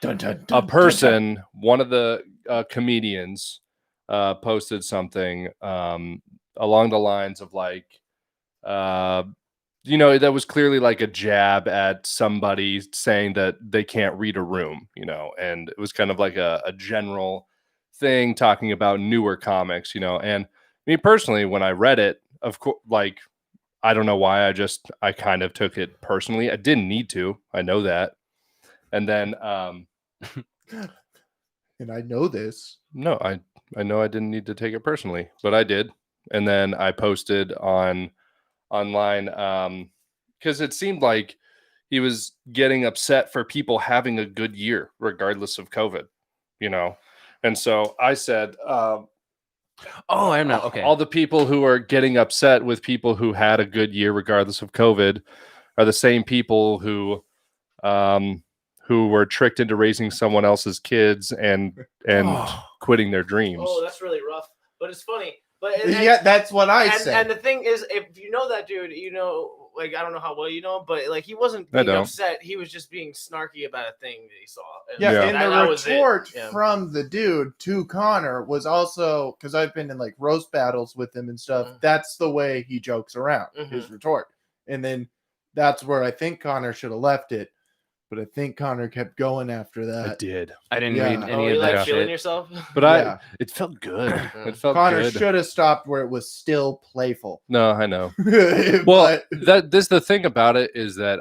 dun, dun, a dun, person, one of the comedians, posted something along the lines of like, that was clearly like a jab at somebody saying that they can't read a room, and it was kind of like a general thing talking about newer comics, and me personally, when I read it, of course, like, I don't know why I kind of took it personally. I didn't need to. I know that. And then, And I know this. no, I know I didn't need to take it personally, but I did. And then I posted online because it seemed like he was getting upset for people having a good year regardless of COVID, And so I said, Oh, I know. Okay. all the people who are getting upset with people who had a good year regardless of COVID are the same people who were tricked into raising someone else's kids and quitting their dreams. Oh, that's really rough. But it's funny. But Yeah, that's what I and said. the thing is, if you know that dude, like, I don't know how well you know him, but like, he wasn't I being don't. upset. He was just being snarky about a thing that he saw. And Yeah, Yeah. and that the was it. retort Yeah. from the dude to Connor was also because I've been in like roast battles with him and stuff. Mhm. That's the way he jokes around his retort, and then that's where I think Connor should have left it, but I think Connor kept going after I that. did, I didn't Yeah. read Oh, any you of like that feeling shit. yourself? but Yeah. it felt good. Yeah. It felt Connor good. should have stopped where it was still playful. No, I know. Well, This the thing about it is that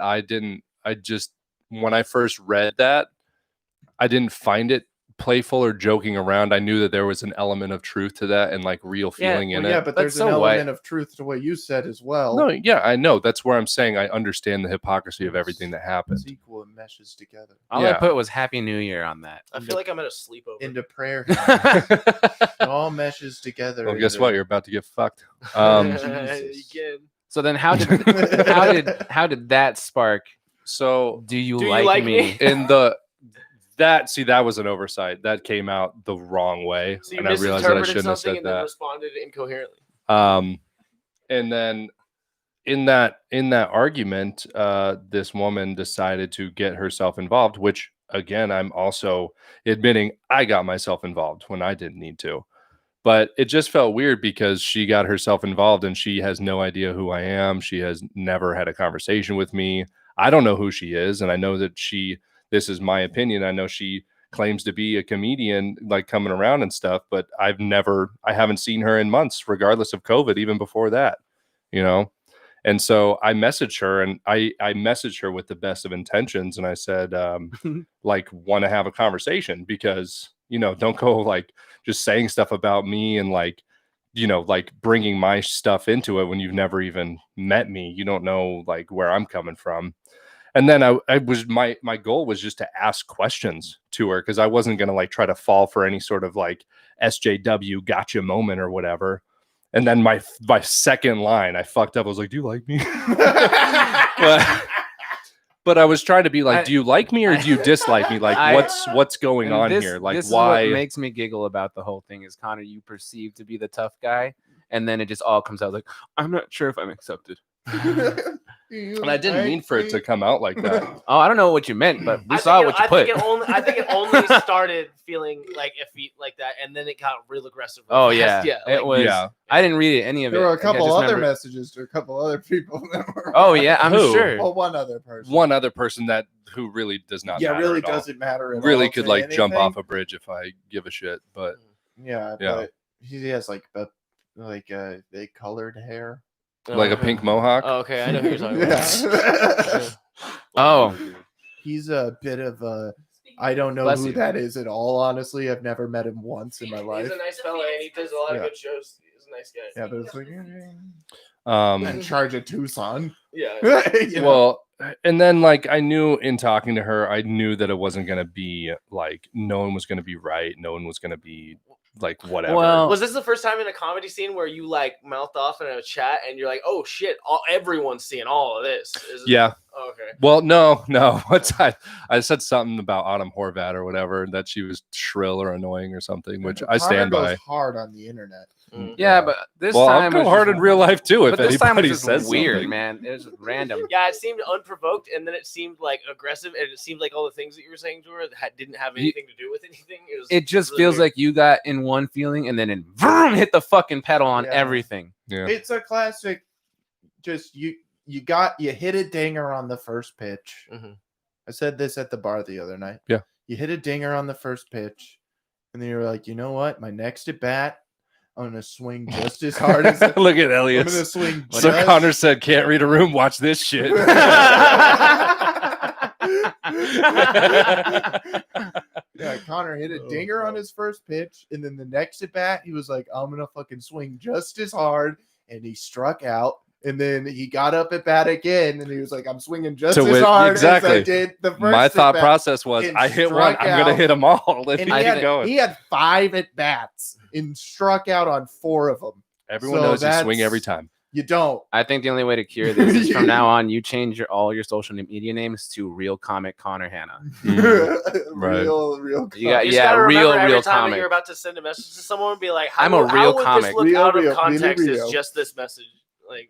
when I first read that, I didn't find it playful or joking around. I knew that there was an element of truth to that and like real Yeah, feeling in yeah, it. but But there's so an what? element of truth to what you said as well. No, yeah, I know. That's where I'm saying I understand the hypocrisy of everything that happened. It's equal and meshes together All I Yeah. put was Happy New Year on that. I feel like I'm at a sleepover. into prayer. It all meshes together. Well, guess into- what? You're about to get fucked. Jesus. Again. So then how did that spark? So Do you, Do you like, like me? in that was an oversight. That came out the wrong way, So you and I realized that I misinterpreted shouldn't have something said and then that. responded incoherently. And then in that argument, this woman decided to get herself involved, which again, I'm also admitting I got myself involved when I didn't need to. But it just felt weird because she got herself involved and she has no idea who I am. She has never had a conversation with me. I don't know who she is, and I know that this is my opinion. I know she claims to be a comedian, like coming around and stuff, but I haven't seen her in months, regardless of COVID, even before that, And so I messaged her, and I messaged her with the best of intentions. And I said, like, want to have a conversation because, don't go like just saying stuff about me and like bringing my stuff into it when you've never even met me. You don't know like where I'm coming from. And then my goal was just to ask questions to her because I wasn't going to like try to fall for any sort of like SJW gotcha moment or whatever. And then my second line, I fucked up. I was like, "Do you like me?" but I was trying to be like, "Do you like me or do you dislike me? Like, what's going on here? Like, this why?" Is what makes me giggle about the whole thing is Connor, you perceive to be the tough guy, and then it just all comes out like, I'm not sure if I'm accepted. And I didn't mean for it to come out like that. Oh, I don't know what you meant, but we I saw think what you put. I think it only started feeling like iffy like that, and then it got real aggressive. Oh fast. yeah, yeah. it was. yeah. I didn't read any of it. There were a Like, I couple just other remember- messages to a couple other people that were. Oh yeah, I'm Who? sure. Well, one other person. One other person who really does not. Yeah, matter really at all. doesn't matter. At Really all could to like jump anything. off a bridge if I give a shit. But Yeah, Yeah. but he has like they colored hair. like a pink mohawk. Oh, okay, I know who you're talking about. Yeah. Oh, He's a bit of a. I don't know Bless who you. that is at all. Honestly, I've never met him once in my life. He's a nice fella, and he does a lot of Yeah. good shows. He's a nice guy. Yeah, but it's like in charge of Tucson. Yeah. You know? Well, and then like I knew in talking to her, I knew that it wasn't gonna be like no one was gonna be right, no one was gonna be like whatever. Well, Was this the first time in a comedy scene where you like mouthed off in a chat and you're like, oh shit, everyone's seeing all of this? Yeah. Oh, okay. Well, no. What's I said something about Autumn Horvath or whatever, that she was shrill or annoying or something, which I stand Connor by. goes hard on the internet. yeah, but this Well, time I'll was go hard just- in real life too. If But this time was anybody just says weird, something. man. It was just random. Yeah, it seemed unprovoked, and then it seemed like aggressive, and it seemed like all the things that you were saying to her didn't have anything to do with anything. It just really feels weird. like you got in one feeling and then it vroom, hit the fucking pedal on Yeah. everything. Yeah. It's a classic. Just you hit a dinger on the first pitch. Mhm. I said this at the bar the other night. Yeah. You hit a dinger on the first pitch, and then you're like, you know what? My next at bat, I'm gonna swing just as hard as I'm Look at gonna Elliot. swing. So just- Connor said, "Can't read a room. Watch this shit." Yeah, Connor hit a dinger on his first pitch, and then the next at bat, he was like, I'm gonna fucking swing just as hard, and he struck out. And then he got up at bat again, and he was like, I'm swinging just To as win- hard exactly. as I did the first My thought at-bat." process was, and I hit one, struck I'm gonna out. hit them all. Let And me he keep had, going. he had 5 at bats and struck out on 4 of them. Everyone so knows you swing that's- every time. You don't. I think the only way to cure this is from now on, you change all your social media names to Real Comic Connor Hanna. Right. Real. You got- You just yeah, gotta remember every real time that comic. you're about to send a message to someone and be like, how, I'm a how real would comic. this look Real, out of real, context really as real. just this message? Like,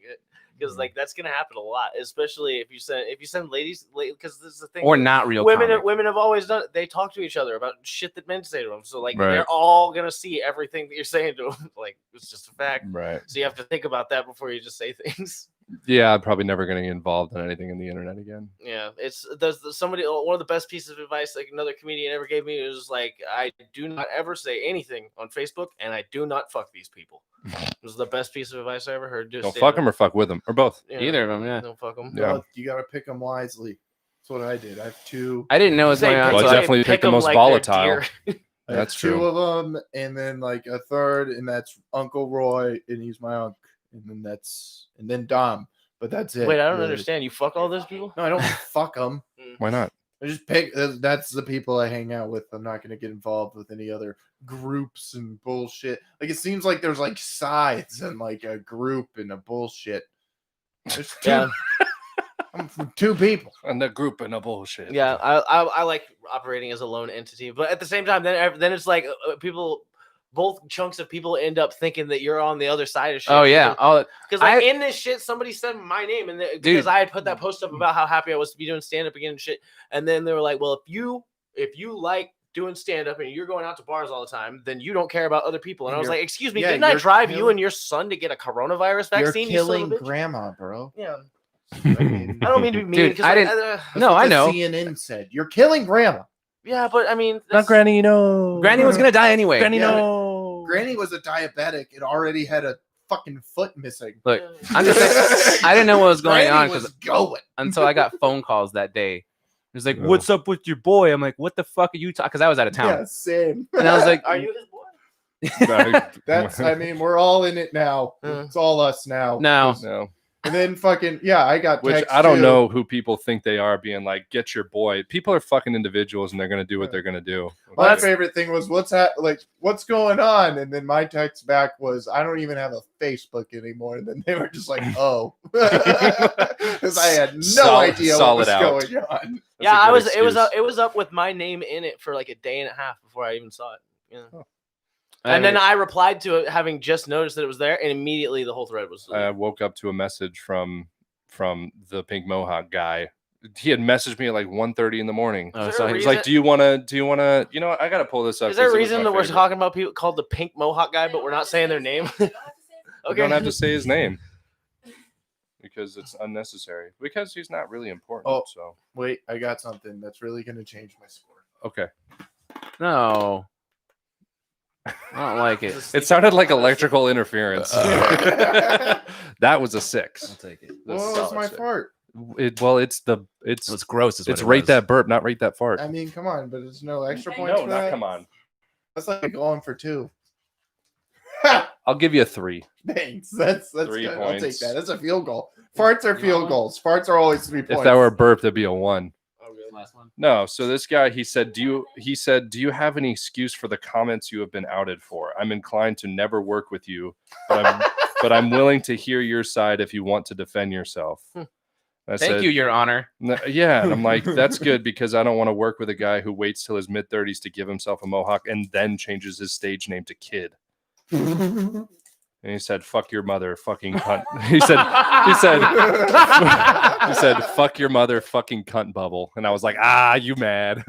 because like that's gonna happen a lot, especially if you send ladies, because this is the thing. Or not real women comic. women have always done it. They talk to each other about shit that men say to them. So like Right. they're all gonna see everything that you're saying to them. Like it's just a fact. Right. So you have to think about that before you just say things. Yeah, I'm probably never gonna get involved in anything in the internet again. Yeah, there's somebody, one of the best pieces of advice like another comedian ever gave me was like, I do not ever say anything on Facebook, and I do not fuck these people. It was the best piece of advice I ever heard. Just Don't stay fuck away. them or fuck with them or both. Yeah, Either of them, yeah. Don't fuck them. Yeah. Well, you got to pick them wisely. That's what I did. I have 2. I didn't know what was going on. Well, so definitely pick the most volatile. I have That's 2 true. of them, and then like a third, and that's Uncle Roy, and he's my uncle, and then Dom. But that's it. Wait, I don't really. understand. You fuck all those people? No, I don't fuck them. Why not? I just pick. That's the people I hang out with. I'm not going to get involved with any other groups and bullshit. Like it seems like there's like sides and like a group and a bullshit. There's 2. Yeah. I'm from 2 people. And the group and a bullshit. Yeah, I like operating as a lone entity, but at the same time, then it's like people, both chunks of people end up thinking that you're on the other side of shit. Oh yeah. Oh, Because like I- in this shit, somebody said my name, and because I had put that post up about how happy I was to be doing stand up again and shit, and then they were like, "Well, if you like doing stand up and you're going out to bars all the time, then you don't care about other people." And I was You're- like, "Excuse me, yeah, didn't I you're drive you killing- and your son to get a coronavirus vaccine?" You're you son killing of a bitch?" grandma, bro. Yeah, I mean, I don't mean to be mean. Dude, 'cause, I like, didn't- that's No, what I the know. CNN said you're killing grandma. yeah, but I mean, Not that's- Granny, no. Granny was gonna die anyway. Granny, Yeah. no. Granny was a diabetic. It already had a fucking foot missing. Look, I'm just saying, I didn't know what was going Granny on was because going. until I got phone calls that day. It was like, Oh. "What's up with your boy?" I'm like, "What the fuck are you talking?" Because I was out of town, Yeah, same. and I was like, Are you his boy? That's. I mean, we're all in it now. It's all us now. "No." no. And then fucking I got Which text I don't too. know who people think they are, being like, "Get your boy." People are fucking individuals, and they're gonna do what they're gonna do. My Okay. favorite thing was what's going on, and then my text back was I don't even have a Facebook anymore. And then they were just like, oh, because I had no Solid- idea what solid was out. going on. That's Yeah, a I good was. It was. excuse. It was up with my name in it for like a day and a half before I even saw it. Yeah. Oh. And then I replied to it, having just noticed that it was there, and immediately the whole thread was. I woke up to a message from the Pink Mohawk guy. He had messaged me at like 1:30 in the morning. Oh, Is so there a he He's was like, do you want to, you know what? I got to pull this up. Is there a 'cause it was reason my that we're favorite. talking about people called the Pink Mohawk guy, but we're not saying their name? You don't have to say his name because it's unnecessary. Because he's not really important. Oh. So Wait, I got something that's really going to change my score. okay. no, I don't like it. It sounded like electrical interference. Uh. That was a 6. take it. What was my fart? It's It was gross. Is what it's it rate was. that burp, not rate that fart. I mean, come on, but there's no extra points No, for not that. come on. That's like going for 2. I'll give you a 3. Thanks. That's 3 good. I'll take points. that. That's a field goal. Farts are field goals. Farts are always 3 points. If that were a burp, that'd be a 1. Last one. No, so this guy, he said, do you have any excuse for the comments you have been outed for? I'm inclined to never work with you, but I'm willing to hear your side if you want to defend yourself. Thank you, Your Honor. Yeah, and I'm like, that's good because I don't want to work with a guy who waits till his mid-30s to give himself a mohawk and then changes his stage name to Kid. And he said, "Fuck your mother, fucking cunt." He said, "Fuck your mother, fucking cunt bubble." And I was like, you mad?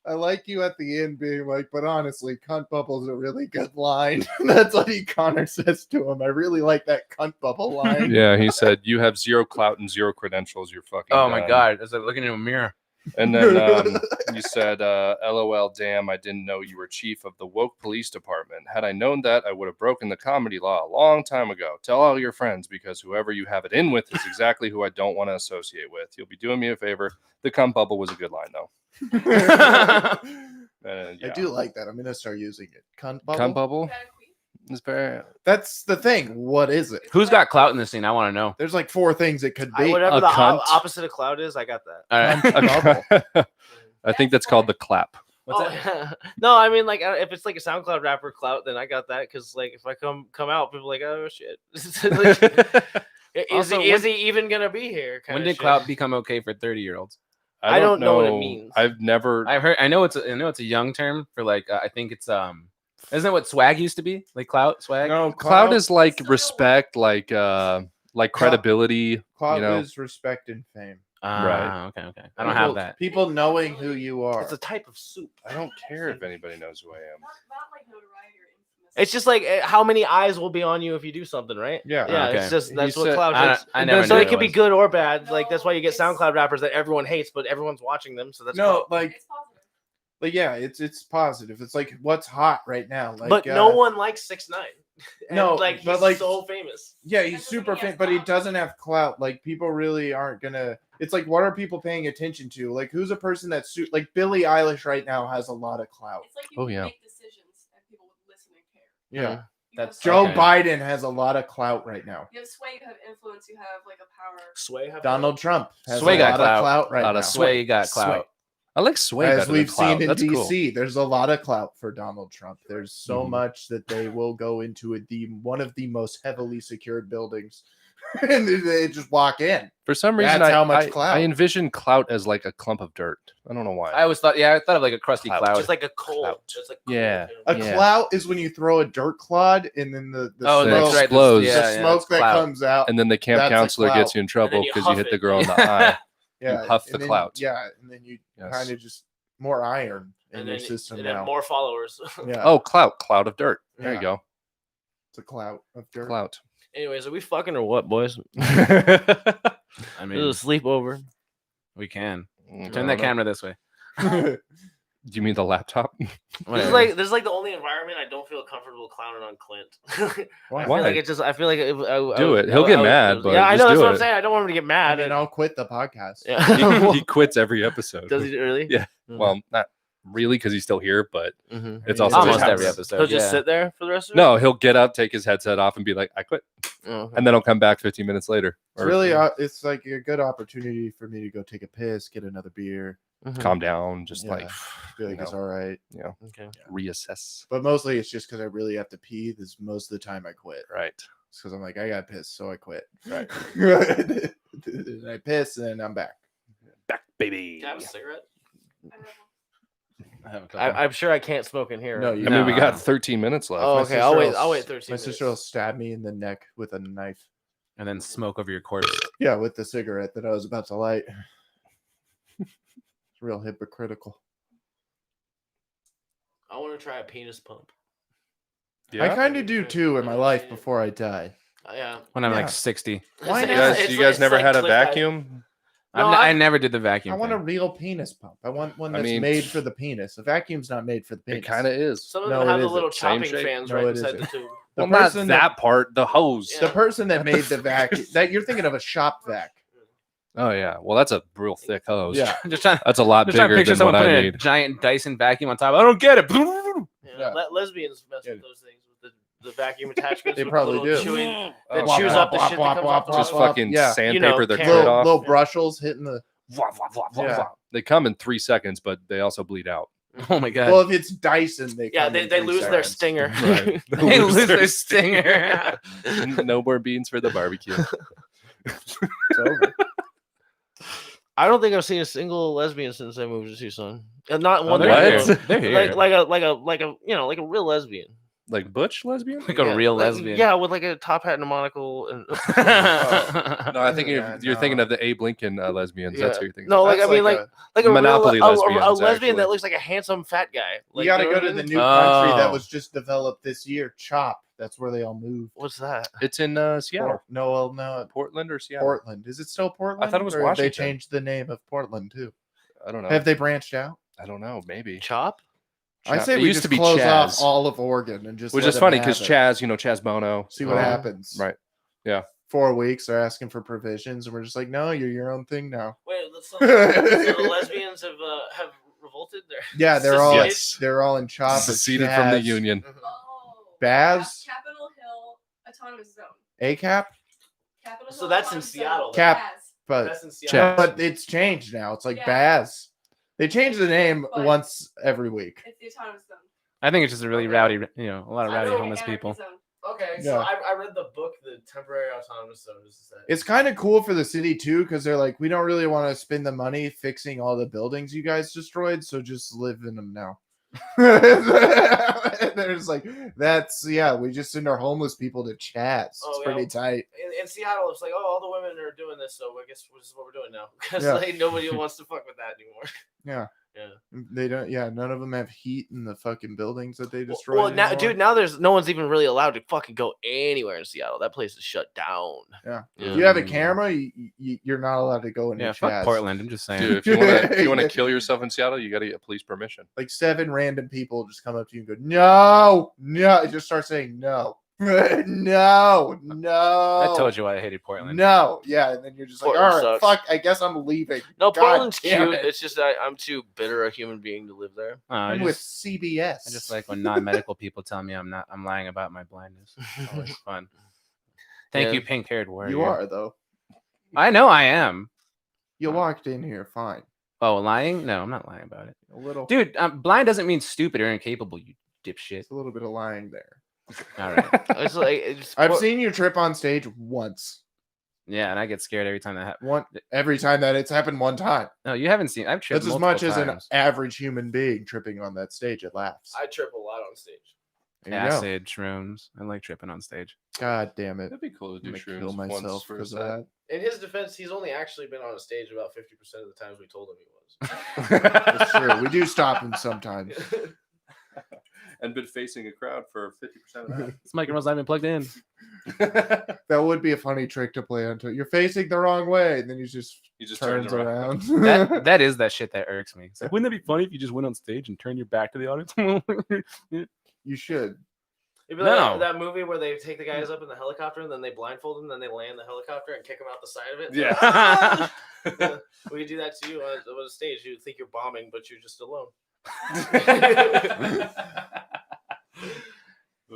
I like you at the end being like, but honestly, cunt bubble's a really good line. That's what Connor says to him. I really like that cunt bubble line. Yeah, he said, "You have 0 clout and 0 credentials. You're fucking." Oh my done." god, it's like looking in a mirror. And then you said, "LOL, damn, I didn't know you were chief of the woke police department. Had I known that, I would have broken the comedy law a long time ago. Tell all your friends because whoever you have it in with is exactly who I don't want to associate with. You'll be doing me a favor." The cunt bubble was a good line, though. I Yeah. do like that. I'm gonna start using it. Cunt bubble. Cunt bubble Got a queen? is very. That's the thing. What is it? Who's got clout in this scene? I want to know. There's like 4 things it could be. Whatever A the cunt. opposite of cloud is, I got that. All right. Cunt bubble. I think that's called the clap. What's that? No, I mean, like, if it's like a SoundCloud rapper clout, then I got that because, like, if I come out, people are like, oh shit, Like, Also, is he even gonna be here? When kinda did shit. clout become okay for 30-year-olds? I don't know what it means. I've never. I've heard. I know it's a young term for like. I think it's Isn't it what swag used to be? Like clout, swag. No, Cloud is like Still- respect, like credibility. clout you know, is respect and fame. Right. Okay. I don't have People- that. People knowing who you are. It's a type of soup. I don't care if anybody knows who I am. Not like notoriety or infamous. It's just like how many eyes will be on you if you do something, right? Yeah. Yeah, Okay. it's just that's He what said- cloud I is. never So knew it could be was. good or bad. Like that's why you get No, SoundCloud rappers that everyone hates, but everyone's watching them. So that's No, clout. like It's positive. yeah, it's positive. It's like what's hot right now. Like, but no one likes 6ix9ine. No, like but, he's like- so famous. Yeah, he's That's what super he has famous, but he clout. doesn't have clout. Like people really aren't gonna. It's like what are people paying attention to? Like who's a person that's like Billie Eilish right now has a lot of clout. It's like you Oh, can yeah. make decisions and people would listen and care. Yeah, You have That's- sway, Joe Okay. Biden has a lot of clout right now. you have sway, you have influence, you have like a power. Sway. have Donald Trump has Sway a got lot clout. of clout right Lot now. of Sway got clout. I like sway As better we've than clout. seen in That's DC, cool. there's a lot of clout for Donald Trump. There's so Mhm. much that they will go into one of the most heavily secured buildings, and they just walk in. For some reason, That's how much I clout. envision clout as like a clump of dirt. I don't know why. I always thought. Yeah, I thought of like a crusty Clout. cloud. Just like a coal. Clout. Just like Yeah. A Yeah. clout is when you throw a dirt clod and then the Oh, Then smoke, that's right. explodes. the Yeah, smoke it's that clout. comes out. and then the camp That's a counselor clout. gets you in trouble then you because you huff hit the it. girl in the eye. Yeah, huff and the then- clout. Yeah, and then you Yes. kind of just more iron in and your then, system and then now. more followers. Yeah, Oh, cloud of dirt. There Yeah. you go. it's a clout of dirt. Clout. Anyways, are we fucking or what, boys? I This mean, is a sleepover. we can I turn that don't know. camera this way. Do you mean the laptop? This Whatever. is like the only environment I don't feel comfortable clowning on Clint. Why? I feel Why? like it just. I feel like Do it. He'll get mad, but yeah, I just know that's do what I'm it. saying. I don't want him to get I mad. mean, I'll quit the podcast. yeah. he quits every episode. Does he really? Yeah. Well, not really because he's still here, but Mhm. it's I mean, also Almost just every happens. episode. He'll just yeah. sit there for the rest of it. No, he'll get up, take his headset off, and be like, "I quit," Oh, and then he'll come back 15 minutes later. It's Or really, it's like a good opportunity for me to go take a piss, get another beer, Mhm. calm down, just Yeah. like feel like you it's know, all right. Okay. reassess. But mostly it's just because I really have to pee. This most of the time I quit. Right. It's because I'm like, I got pissed, so I quit. Right. And I piss, and then I'm back. Back, baby. Can I have a cigarette? I have one. I have a couple. I'm sure I can't smoke in here. No, right? you I mean, we No. got 13 minutes left. Oh, My okay. sister I'll wait. will I'll wait s- 13 My minutes. sister will stab me in the neck with a knife. and then smoke over your corpse. Yeah, with the cigarette that I was about to light. It's real hypocritical. I want to try a penis pump. I kind of do too in my life before I die. Yeah. When I'm Yeah. like 60. Why You not? guys, you guys never had a vacuum? No, I I- never did the vacuum. I want a thing. real penis pump. I want one I that's mean, made for the penis. A vacuum's not made for the penis. It kind of is. Some of No, them it have the isn't. little Same chopping shape? fans No, right it beside the isn't. tube. The Well, not person that part. The hose. Yeah. The person that made the vacuum. That you're thinking of a shop vac. Oh yeah. Well, that's a real thick hose. Yeah. I'm just trying, That's a lot just trying to bigger picture than someone what I putting a need. giant Dyson vacuum on top. I don't get it. Yeah, Yeah. lesbians mess Yeah. with those things with the the vacuum attachments. They with probably little do. chewing Oh, that chews God. up the shit that comes off the Just bottom. fucking Yeah. sandpaper their can- clit Little, off. little brushels hitting the. Yeah. They come in 3 seconds, but they also bleed out. Oh my god. Well, if it's Dyson, they Yeah, come in they 3 lose their seconds. stinger. Right. They lose their stinger. No more beans for the barbecue. It's over. I don't think I've seen a single lesbian since I moved to Tucson. And not one they're that I here. know. They're here. like a you know, like a real lesbian. Like butch lesbian? Like a real like- lesbian. Yeah, with like a top hat and a monocle and No, I think Yeah, you're thinking no. of the Abe Lincoln lesbians. Yeah. That's what you're thinking. No, of. like That's I mean like like a Monopoly real, a lesbians, lesbian actually. that looks like a handsome fat guy. You Like, got to know go what to I the mean? new country that Oh. was just developed this year. Chop. That's where they all moved. What's that? It's in Seattle, No, Portland, or Seattle. Portland. Is it still Portland? thought it was Or have They Washington. changed the name of Portland too. I don't know. Have they branched out? I don't know. Maybe. Chop? I say It we used just to be close off Chaz. all of Oregon and just Which let is them funny have because it. Chaz, Chaz Bono. See what Oh. happens. Right. 4 weeks they're asking for provisions, and we're just like, no, you're your own thing now. Wait, so the lesbians have revolted there. Yeah, they're all Yes. they're all in Chop. Seceded from the Chaz, union. Oh. Baz? Capitol Hill Autonomous Zone. ACAP, Capitol So Hill that's in Autonomous Zone. Seattle, though. Cap. Baz. but That's in Seattle. but it's changed now. It's like Yeah. Baz. They change the name But- once every week. It's the Autonomous Zone. I think it's just a really Okay. rowdy, a lot of rowdy Okay, homeless Anarchy people. Zone. Okay, so I read the book, The Temporary Autonomous Zone. It's kind of cool for the city too, because they're like, we don't really want to spend the money fixing all the buildings you guys destroyed, so just live in them now. There's like, we just send our homeless people to Chaz. It's Oh, yeah. pretty tight. in Seattle. It's like, oh, all the women are doing this, so I guess this is what we're doing now because Yeah. like nobody wants to fuck with that anymore. Yeah. Yeah. They don't. Yeah, none of them have heat in the fucking buildings that they Well, destroyed. now, anymore. dude, now there's no one's even really allowed to fucking go anywhere in Seattle. That place is shut down. Yeah. Yeah. If you have a camera, you're not allowed to go into Yeah, Chaz. fuck Portland. I'm just saying. Dude, if you want to kill yourself in Seattle, you got to get police permission. Like 7 random people just come up to you and go, no, just start saying no, no, no. I told you why I hated Portland. No, yeah, and then you're just like, Portland all right, sucks. fuck, I guess I'm leaving. No, God Portland's damn cute. it. It's just I'm too bitter a human being to live there. I'm with CBS. I just like when non-medical people tell me I'm lying about my blindness. It's always fun. Thank Yeah. you, pink-haired warrior. you are though. I know I am. You walked in here fine. Oh, lying? No, I'm not lying about it. A little, Dude, blind doesn't mean stupid or incapable, you dipshit. it's a little bit of lying there. All right. It's like it's I've seen you trip on stage once. Yeah, and I get scared every time that happens. Every time that it's happened one time. No, you haven't seen. I've tripped That's as much multiple as an times. average human being tripping on that stage. It laughs. I trip a lot on stage. There you go. Acid, shrooms. I like tripping on stage. God damn it. That'd be cool to do I'm gonna shrooms kill once myself for a because of set. that. In his defense, he's only actually been on a stage about 50% of the times we told him he That's true. We do stop him sometimes. was. And been facing a crowd for 50% of This microphone's not even plugged in. that. That would be a funny trick to play onto. You're facing the wrong way, and then he just He just turns around. That is that shit that irks me. It's like, wouldn't that be funny if you just went on stage and turned your back to the audience? You should. It'd be like No. that movie where they take the guys up in the helicopter and then they blindfold them, then they land the helicopter and kick them out the side of it. Yeah. Yeah. We do that to you on a stage. You think you're bombing, but you're just alone.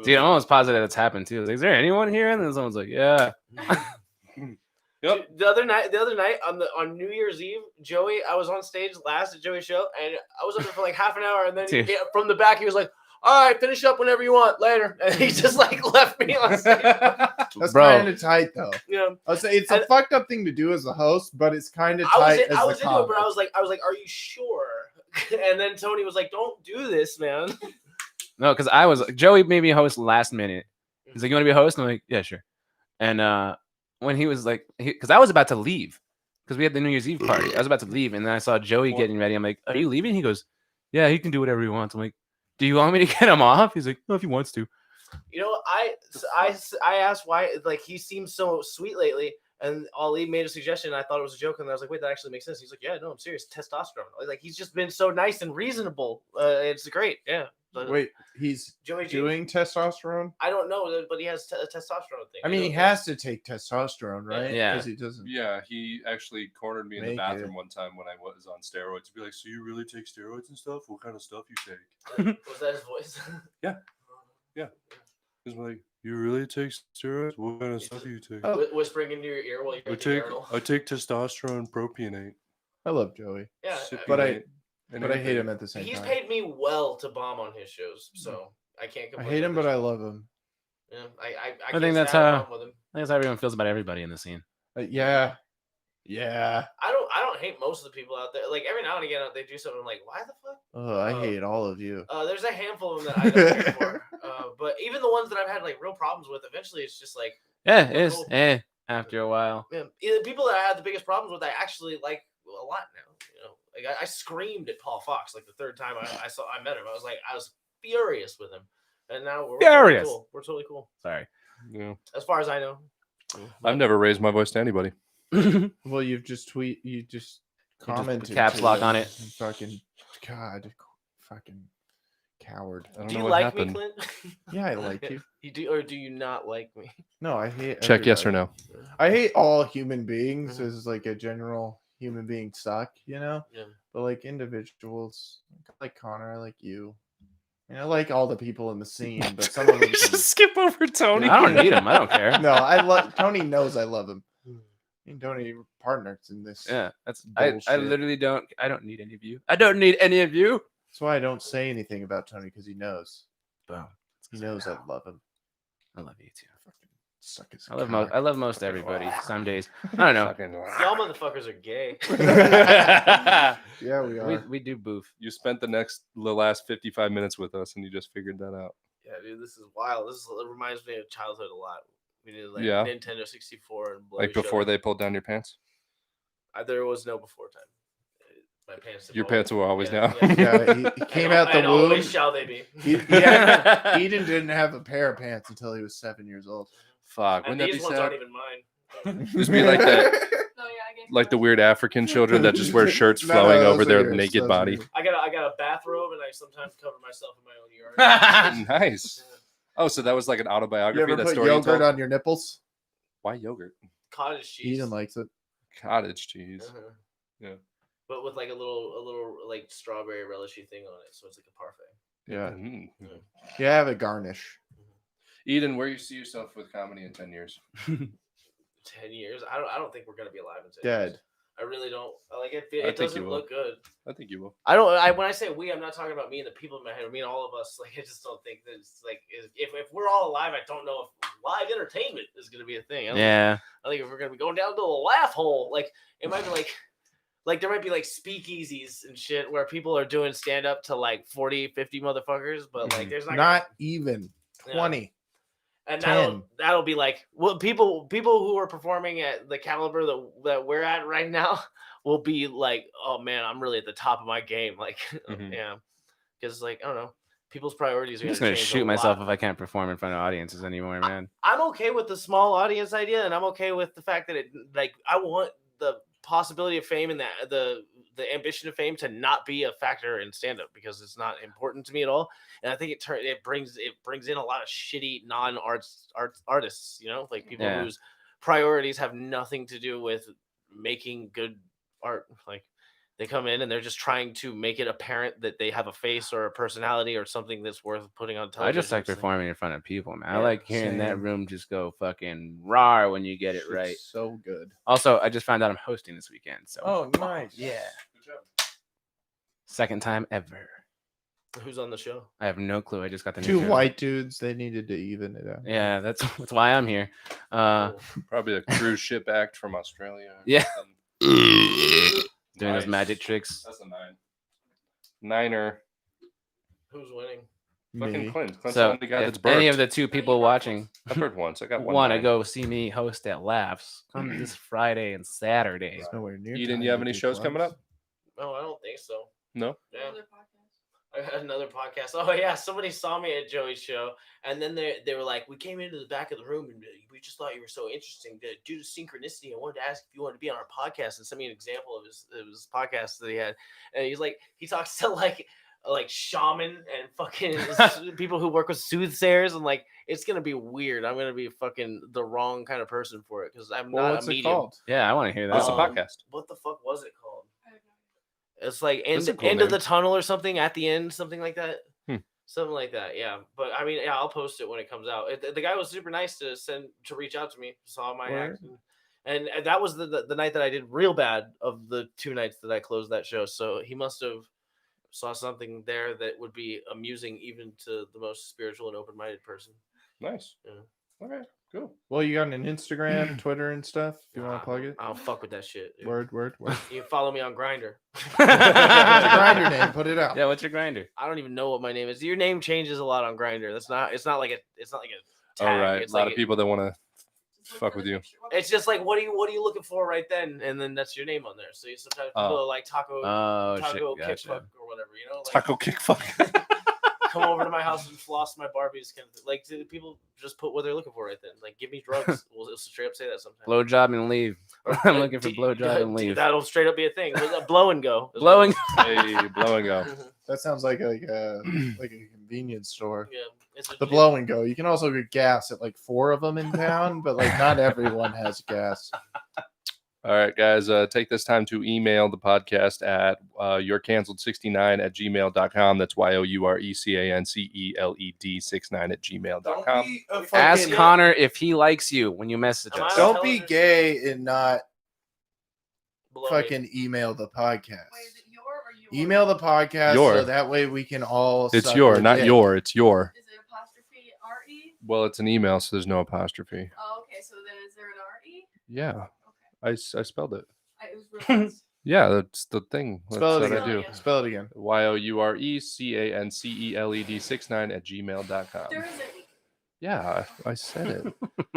Dude, I'm almost positive that's happened too. It's like, is there anyone here? And then someone's like, yeah. Yep. The other night on New Year's Eve, Joey, I was on stage last at Joey's show, and I was up there for like half an hour, and then Dude. from the back he was like, "All right, finish up whenever you want later," and he just like left me on stage. That's Bro. kind of tight, though. You know, I'll say it's a And- fucked up thing to do as a host, but it's kind of I was tight into it, as the but comic. I was like, "Are you sure?" And then Tony was like, "Don't do this, man." No, because Joey made me a host last minute. He's like, you want to be a host? And I'm like, yeah, sure. And when he was like, because I was about to leave, because we had the New Year's Eve party. I was about to leave, and then I saw Joey getting ready. I'm like, are you leaving? He goes, yeah, he can do whatever he wants. I'm like, do you want me to get him off? He's like, no, if he wants to. You know, I asked why, like, he seems so sweet lately, and Ali made a suggestion, and I thought it was a joke, and I was like, wait, that actually makes sense. He's like, yeah, no, I'm serious, testosterone. Like, he's just been so nice and reasonable. It's great, yeah. But Wait, he's Joey G, doing testosterone? I don't know, but he has a testosterone thing. I mean, he has to take testosterone, right? Yeah. Because he doesn't. Yeah, he actually cornered me in the Make bathroom it. one time when I was on steroids. He'd be like, so you really take steroids and stuff? What kind of stuff you take? Was that his voice? Yeah. Yeah. He's like, you really take steroids? What kind of stuff do you take? Oh. Whispering into your ear while you're at the urinal. I take testosterone, propionate, I love Joey, Yeah, but I cypionate, and but I hate everything. him at the same he's time. paid me well to bomb on his shows, so I can't I complain. hate him, with but the I show. love him. Yeah, I can't think that's stand a how- problem with him. I think that's how everyone feels about everybody in the scene. Yeah. I don't hate most of the people out there. Like every now and again, they do something I'm like, why the fuck? Oh, I hate all of you. There's a handful of them that I don't care for. But even the ones that I've had like real problems with, eventually it's just like, Yeah, We're it's cool. after a while. man, the people that I had the biggest problems with, I actually like a lot now. You know, like I screamed at Paul Fox like the third time I met him. I was furious with him, and now we're Furious. Totally cool. We're totally cool, Sorry. Yeah. as far as I know. I've never raised my voice to anybody. Well, you just commented caps to lock it. on it. Fucking God, fucking coward. I don't Do know you what like happened. me, Clint? Yeah, I like you. You do, or do you not like me? No, I hate. Check yes or everybody. no. I hate all human beings Mhm. as like a general human being suck, you know. Yeah. But like individuals, like Connor, I like you. And I like all the people in the scene, but some of them. Just skip over Tony. I don't need him. I don't care. No, I love Tony. Knows I love him. Me and Tony are partners in this. Yeah, that's I Bullshit. literally don't. I don't need any of you. I don't need any of you. That's why I don't say anything about Tony because he knows. Boom. He knows I love him. I love you too. Fucking suck his I love cock. most. I love most everybody. Some days. I don't know. Y'all motherfuckers are gay. Yeah, we are. we do boof. You spent the last 55 minutes with us, and you just figured that out. Yeah, dude, this is wild. It reminds me of childhood a lot. We did like Yeah. Nintendo 64 and blow Like each other. before they pulled down your pants. There was no before time. My pants. have Your always- pants were always yeah, down. yeah. Yeah, he came out the and womb. always shall they be. Yeah, Eden didn't have a pair of pants until he was 7 years old. Fuck, And wouldn't that be these ones sad? aren't even mine. Just be like that, Oh yeah, I gave like the him weird African children that just wear shirts No, flowing those over are their yours, naked those are body. yours. I got a bathrobe, and I sometimes cover myself in my own yard. Nice. Oh, so that was like an You autobiography. ever That put story you yogurt told? on your nipples? Why yogurt? Cottage cheese. Eden likes it. Cottage cheese. Uh-huh. Yeah. But with like a little like strawberry relishy thing on it, so it's like a parfait. Yeah, Mhm. you have a garnish. Eden, where you see yourself with comedy in 10 years? 10 years. I don't think we're gonna be alive in 10 Dead. years. I really don't. Like it. I It think you doesn't will. look good. I think you will. I don't. When I say we, I'm not talking about me and the people in my head. I mean all of us. Like I just don't think that it's like if we're all alive, I don't know if live entertainment is gonna be a thing. Yeah. I think if we're gonna be going down to a laugh hole, like it might be like there might be like speakeasies and shit where people are doing stand up to like 40, 50 motherfuckers, but like there's Not even Yeah. 20. and 10. that'll be like well people who are performing at the caliber that we're at right now will be like, oh man, I'm really at the top of my game. Like Mhm. yeah, because like I don't know, people's priorities are I'm just gonna gonna change shoot a myself lot. if I can't perform in front of audiences anymore, man. I'm okay with the small audience idea, and I'm okay with the fact that it like I want the possibility of fame and the ambition of fame to not be a factor in stand up because it's not important to me at all. And I think it brings in a lot of shitty artists, you know, like people Yeah. whose priorities have nothing to do with making good art. Like they come in and they're just trying to make it apparent that they have a face or a personality or something that's worth putting on I television. just like It's like- performing in front of people, man. I Yeah, like hearing that same. room just go fucking raw when you get it It's right. So good. Also, I just found out I'm hosting this weekend, so Oh, nice. yeah, second time ever. Who's on the show? I have no clue. I just got the Two new show. white dudes. They needed to even it out. Yeah, that's why I'm here. Cool. Probably a cruise ship act from Australia. or Yeah. something. Doing those Nice. magic tricks. That's a 9. Niner. Who's winning? Fucking Me. Clint. Clint's So, the only guy if that's burped. any of the two people watching I've heard once. I got one. want to 9. go see me host at Laughs, come this Friday and Saturday. It's nowhere near. Eden, time you have to any do shows clubs. coming up? No, I don't think so. No. Yeah. another podcast. I had another podcast. Oh yeah, somebody saw me at Joey's show, and then they were like, "We came into the back of the room, and we just thought you were so interesting. Due to synchronicity, I wanted to ask if you wanted to be on our podcast." And sent me an example of his podcast that he had, and he's like, he talks to like shaman and fucking people who work with soothsayers, and like it's gonna be weird. I'm gonna be fucking the wrong kind of person for it because I'm Well, not what's a it medium. called? Yeah, I want to hear that. What's the Um, podcast? What the fuck was it called? I have no idea. It's like That's end a cool of the name. tunnel or something at the end, something like that. Hmm. Something like that, yeah. But I mean, yeah, I'll post it when it comes out. The guy was super nice to reach out to me, saw my Word. act, and that was the night that I did real bad of the 2 nights that I closed that show. So he must have saw something there that would be amusing even to the most spiritual and open-minded person. Nice. Yeah. Okay. Cool. Well, you got an Instagram, Twitter, and stuff. If you want to plug it. I'll fuck with that shit. Dude. Word. You can follow me on Grinder. What's your grinder name? Put it out. Yeah, what's your grinder? I don't even know what my name is. Your name changes a lot on Grinder. It's not like a tag. All right. It's A lot like of people that want to. Just look Fuck for with the you. picture. What It's just like what are you looking for right then, and then that's your name on there. So sometimes people are like taco Shit, kick gotcha. fuck or whatever, you know, like Taco kick fuck. come over to my house and floss my Barbies kind of thing. Like people just put what they're looking for right then. Like give me drugs. We'll straight up say that sometimes. Blowjob and leave. I'm looking for blowjob and leave. That'll straight up be a thing. Blow and go. Blowing. Hey, blow and go. That sounds like a convenience store. Yeah, it's The blow and go. You can also get gas at like 4 of them in town, but like not everyone has gas. All right, guys, take this time to email the podcast at yourcanceled69@gmail.com. That's yourecanceled69@gmail.com. Ask Connor if he likes you when you message Am I us. on Don't be television? gay and not Blow me. fucking email the podcast. Wait, is it your or your? Email the podcast Your. so that way we can all. It's suck your, your not dick. your. It's your. Is it apostrophe R-E? Well, it's an email, so there's no apostrophe. Oh, okay. So then is there an R-E? Yeah, I spelled it. It was real fast. Yeah, that's the thing. Spell it That's again. what I do. again. Spell it again. yourecanceled69@gmail.com. There isn't. Yeah, I said it.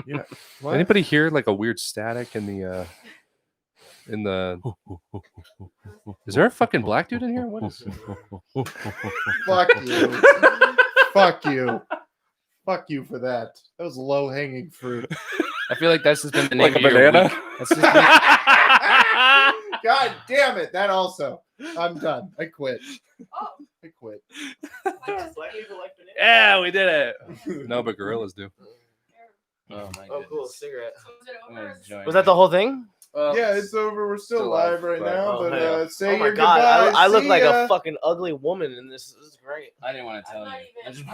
Yeah. What? Anybody hear like a weird static in the Is there a fucking black dude in here? What is it? Fuck you. Fuck you. Fuck you for that. That was low hanging fruit. I feel like that's just been the name Like a of your banana? week. That's just been- God damn it. That also. I'm done. I quit. Oh, I quit. Yeah, we did it. No, but gorillas do. oh my Oh, cool. goodness. Cigarette. so is it I'm over? gonna join Was that the whole thing? Yeah, it's over. We're still live right now, Oh, but hell. say Oh my your god, goodbyes. I look See like ya. a fucking ugly woman in this. This is great. I didn't want to tell I'm you. not I even- just